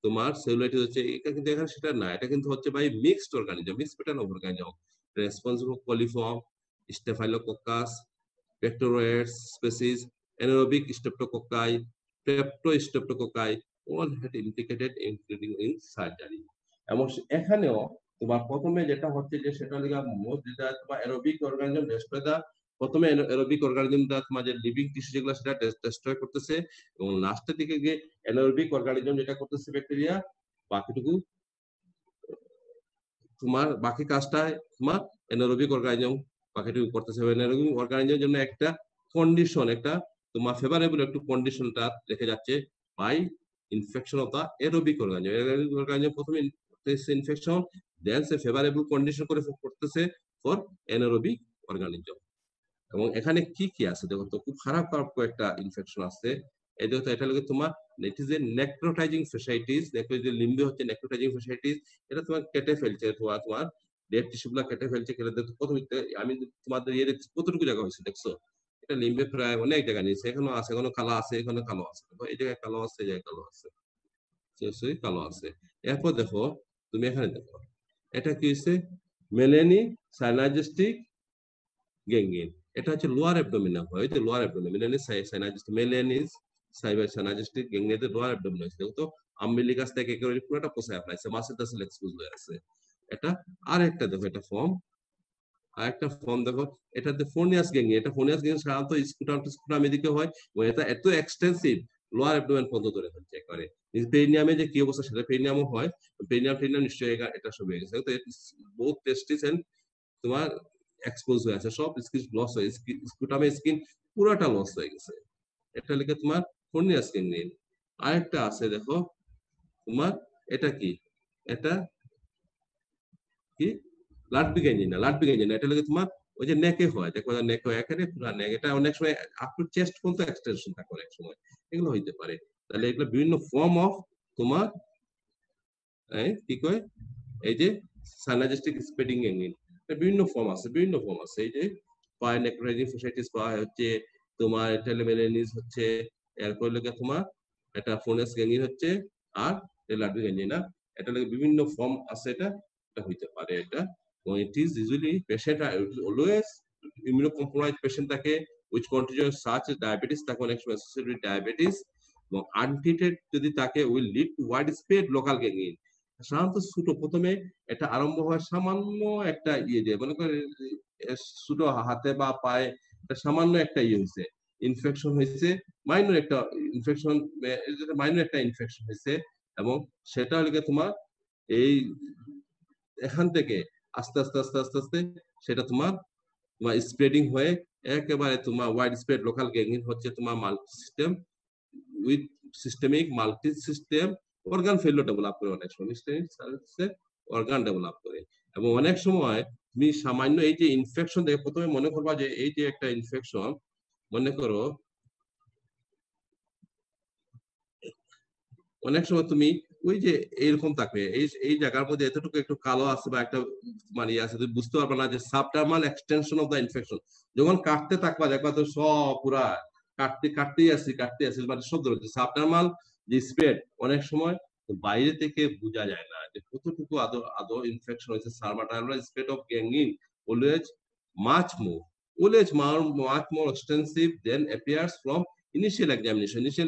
তোমার সেলুলাইটিস হচ্ছে। এটা কিন্তু এখানে সেটা না, এটা কিন্তু হচ্ছে ভাই mixed organism, mixed pattern of organism, responsible coliform, staphylococcus, bacteroides species, anaerobic streptococci, peptostreptococci, all had implicated including in surgery। এবং এখানেও তোমার প্রথমে যেটা হচ্ছে যে সেটা লিগা মোস্ট, যেটা তোমার অ্যারোবিক অর্গানিজম ডেস্ট্রয় দা, প্রথমে অ্যারোবিক অর্গানিজমটা তোমার যে লিভিং টিস্যু যেগুলো সেটা ডেস্ট্রয় করতেছে, এবং লাস্টের দিকে গিয়ে অ্যানারোবিক অর্গানিজম যেটা করতেছে ব্যাকটেরিয়া, বাকিটুকু তোমার, বাকি কাজটা তোমার অ্যানারোবিক অর্গানিজম বাকিটুকু করতেছে। অ্যানারোবিক অর্গানিজমের জন্য একটা কন্ডিশন, একটা তোমার ফেভারেবল একটু কন্ডিশনটা রেখে যাচ্ছে by infection of the aerobic organism. Aerobic organism প্রথমে ইনফেকশন, দেন সে ফেভারেবল কন্ডিশন করে করতেছে ফর অ্যানারোবিক অর্গানিজম। এবং এখানে কি কি আছে দেখো তো, খুব খারাপ খারাপ কয়েকটা ইনফেকশন আছে। এই দেখো তো, এটা লাগে তোমার, it is a necrotizing fasciitis, লিম্বে হচ্ছে নেক্রোটাইজিং ফ্যাসাইটিস। এটা তোমার কেটে ফেলছে, তোমার ডেড টিস্যু গুলা কেটে ফেলছে। কেটে দেখো কত, আমি তোমাদের ইয়ে দেখছি কতটুকু জায়গা হয়েছে দেখছো? এটা লিম্বে প্রায় অনেক জায়গা নিয়েছে, এখনো আছে, এখনো কালো আছে, এখানে কালো আছে, দেখো এই জায়গায় কালো আছে, এই জায়গায় কালো আছে, কালো আছে। এরপর দেখো, তুমি এখানে দেখো, এটা কি হয়েছে? মেলেনি সাইনাজেস্টিক গেঙ্গিন। এটা হচ্ছে লোয়ার অ্যাবডোমিনাল হয়, যে লোয়ার অ্যাবডোমিনাল সাইনাজিস্টিক, মেলেনিস সাইনাজিস্টিক গেঙ্গিনের লোয়ার অ্যাবডোমিনাল হয়েছে। তো আম্বিলিকাস থেকে একেবারে পুরোটা পোষায় ফেলাইছে, মাসেল টাসেল এক্সপোজ হয়ে আছে। এটা আর একটা দেখো, এটা ফর্ম, আর একটা ফর্ম দেখো, এটাতে ফোনিয়াস গেঙ্গিন। এটা ফোনিয়াস গেঙ্গিন সাধারণত স্কুটাম টু স্কুটাম এদিকে হয়, এবং এটা এত এক্সটেন্সিভ লোয়ার অ্যাবডোমেন পর্যন্ত ধরে ফেলছে একেবারে। পেরিনিয়ামে যে কি অবস্থা, সেটা পেরিনিয়ামও হয়, পেরিনিয়াম নিশ্চয়ই এটা সব হয়ে গেছে। তো বহুত টেস্টিস এন্ড তোমার এক্সপোজ হয়ে আছে, সব স্কিন লস হয়ে, স্কুটামে স্কিন পুরাটা লস হয়ে গেছে। এটা লিখে তোমার কর্নিয়াস গ্যাংগ্রিন। আরেকটা আছে দেখো তোমার, এটা কি, এটা কি লাডবিক এঞ্জিনা, লাডবিক এঞ্জিনা, এটা লিখে তোমার ওই যে নেকে হয়, দেখো নেক হয় এখানে পুরো নেক, এটা অনেক সময় আপ টু চেস্ট পর্যন্ত এক্সটেনশন থাকে অনেক সময়, এগুলো হইতে পারে। তাহলে এগুলো বিভিন্ন ফর্ম অফ তোমার কি কয় এই যে সাইনাজেস্টিক স্প্রেডিং গ্যাংগ্রিন, বিভিন্ন ফর্ম আছে, বিভিন্ন ফর্ম আছে। এই যে পাই নেক্রোটাইজিং ফাসাইটিস পাওয়া হচ্ছে, তোমার টেলোমেলানিস হচ্ছে, এরপর লেগে তোমার এটা ফোনাস গ্যাংগ্রিন হচ্ছে, আর লাডবিক এঞ্জিনা, এটা লাগে বিভিন্ন ফর্ম আছে। এটা এটা হইতে পারে এটা। It is usually patient always immunocompromised patient থাকে which continues such as diabetes, থাকে অনেক সময় associated with diabetes, এবং untreated যদি থাকে will lead to widespread local gangrene। সাধারণত ছোট প্রথমে এটা আরম্ভ হয় সামান্য একটা ইয়ে দিয়ে, মনে করে ছোট হাতে বা পায়ে একটা সামান্য একটা ইয়ে হয়েছে, ইনফেকশন হয়েছে, মাইনর একটা ইনফেকশন, মাইনর একটা ইনফেকশন হয়েছে, এবং সেটা হলে তোমার এই এখান থেকে আস্তে আস্তে আস্তে আস্তে আস্তে সেটা তোমার তোমার স্প্রেডিং হয়ে একেবারে তোমার ওয়াইড স্প্রেড লোকাল গ্যাংগ্রিন হচ্ছে তোমার multi system with systemic multi system organ failure develop করে, অনেক সময় অর্গান ডেভেলপ করে। এবং অনেক সময় তুমি সামান্য এই যে ইনফেকশন দেখে প্রথমে মনে করবা যে এই যে একটা ইনফেকশন, মনে করো অনেক সময় তুমি ওই যে এইরকম থাকবে, এই এই জায়গার মধ্যে এতটুকু একটু কালো আছে বা একটা মানে আছে, তুমি বুঝতে পারবে না যে subdermal extension of the infection. যখন কাটতে থাকবা দেখবা তো সব পুরা কাটতে আসি মানে শব্দ হচ্ছে সাবডার্মাল যে স্প্রেড, অনেক সময় বাইরে থেকে বোঝা যায় না যে কতটুকু আদৌ আদৌ ইনফেকশন হয়েছে। Subdermal spread of gangrene always much more much more extensive than appears from initial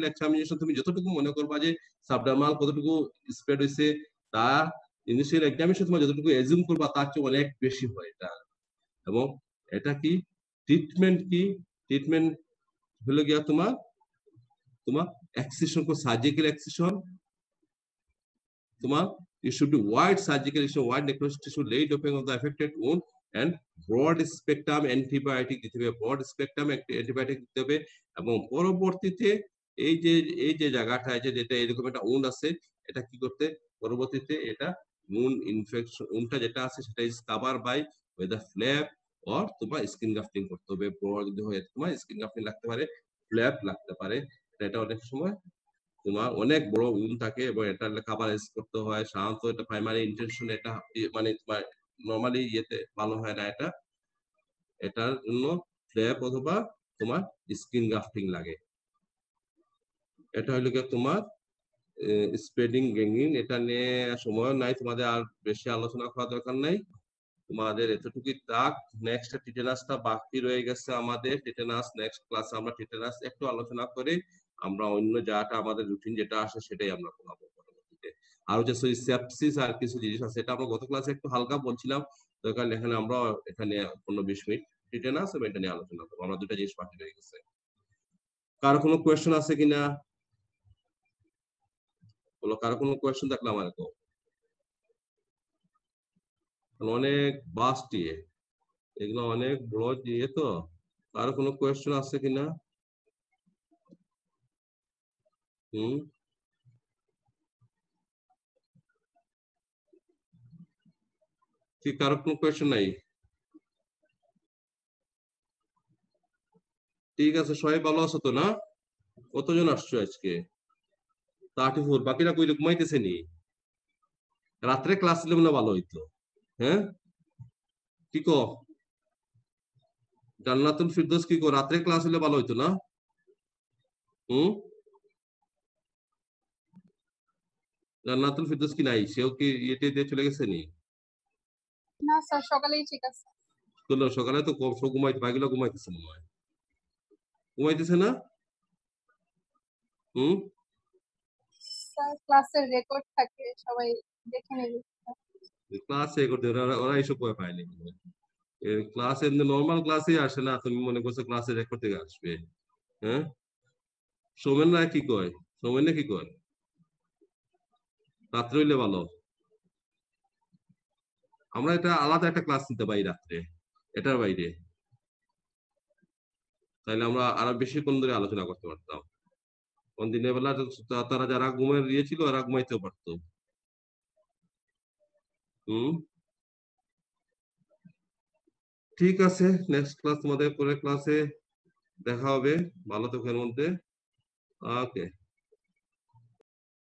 examination. তুমি যতটুকু মনে করবা যে সাবডার্মাল কতটুকু স্প্রেড হয়েছে, তা ইনিশিয়াল এক্সামিনেশন তোমার যতটুকু এজিউম করবা তার চেয়ে অনেক বেশি হয় এটা। এবং এটা কি ট্রিটমেন্ট, কি ট্রিটমেন্ট হলো গিয়া তোমার তোমার এক্সিশন কো সার্জিক্যাল এক্সিশন, তোমার it should be wide surgical incision, wide necrosis tissue, late opening of the affected wound, and broad spectrum antibiotic দিতে হবে, broad spectrum antibiotic দিতে হবে। এবং পরবর্তীতে এই যে জায়গাটা যেটা এরকম একটা wound আছে, এটা কি করতে পরবর্তীতে এটা wound infection woundটা যেটা আছে সেটা is covered by whether flap or তোমার স্কিন গ্রাফটিং করতে হবে। broad যদি হয় তোমার স্কিন গ্রাফটিং লাগতে পারে, ফ্ল্যাপ লাগতে পারে। এটা অনেক সময় তোমার অনেক বড় উইন থাকে এবং এটা কাভারেজ করতে হয়। সাধারণত এটা প্রাইমারি ইন্টেনশন, এটা মানে তোমার নরমালি ইয়েতে ভালো হয় না। এটা এটার জন্য ফ্ল্যাপ অথবা তোমার স্কিন গ্রাফটিং লাগে। এটা হলো গিয়ে তোমার স্প্রেডিং গ্যাংগ্রিন। এটা নিয়ে সময় নাই, তোমাদের আর বেশি আলোচনা করার দরকার নাই, তোমাদের এতটুকুই থাক। নেক্সট টিটেনাসটা বাকি রয়ে গেছে আমাদের। টিটেনাস নেক্সট ক্লাসে আমরা টিটেনাস একটু আলোচনা করে আমরা অন্য যাটা আমাদের রুটিন যেটা আসে সেটাই আমরা পড়াবো পরবর্তীতে। আর হচ্ছে সেপসিস আর কিছু জিনিস আছে, এটা আমরা গত ক্লাসে একটু হালকা বলছিলাম, দরকার এখানে আমরা এখানে 15-20 মিনিট টিটেনাস এবং এটা নিয়ে আলোচনা করবো। আমরা দুটা জিনিস বাকি রয়ে গেছে। কারো কোনো কোয়েশ্চেন আছে কিনা বলো, কারো কোনো কোয়েশ্চেন থাকলে আমার তো অনেক বাস্ট ইয়ে, এগুলো অনেক বড় ইয়ে, তো কারো কোনো কোয়েশ্চেন আছে কিনা? হুম, ঠিক কারো কোনো কোয়েশ্চেন নাই? ঠিক আছে, সবাই ভালো আছো তো না? কতজন আসছো আজকে? 34। বাকিরা কই ঘুমাইতেছে নি? রাত্রে ক্লাস নিলে মনে হয় ভালো হইতো। হ্যাঁ কি কো? জান্নাতুল ফিরদৌস কি কো? রাত্রে ক্লাস হলে ভালো হইতো না? হুম, জান্নাতুল ফিরদৌস কি নাই? সেও কি ইয়েতে দিয়ে চলে গেছে নি? না স্যার, সকালেই ঠিক আছে। সকালে তো কম ঘুমাইতে, বাকিগুলো ঘুমাইতেছে মনে হয়। ঘুমাইতেছে না? হুম, স্যার ক্লাসের রেকর্ড থাকে, সবাই দেখে নেবে। ক্লাসে করতে ওরা এইসব ভয় পায়নি। ক্লাসে নর্মাল ক্লাসে আসে না, তুমি মনে করছো ক্লাসে রেকর্ড থেকে আসবে? হ্যাঁ, সৌমেন রায় কি কয়? সৌমেন কি কয়? রাত্রে হইলে ভালো। আমরা এটা আলাদা একটা ক্লাস নিতে পারি রাত্রে, এটার বাইরে। তাহলে আমরা আরো বেশিক্ষণ ধরে আলোচনা করতে পারতাম। কোন দিনের বেলা তারা যারা ঘুমের ছিল ওরা ঘুমাইতেও পারতো। ঠিক আছে, নেক্সট ক্লাস, আমাদের পরের ক্লাসে দেখা হবে। ভালো থাকবেন মধ্যে। ওকে।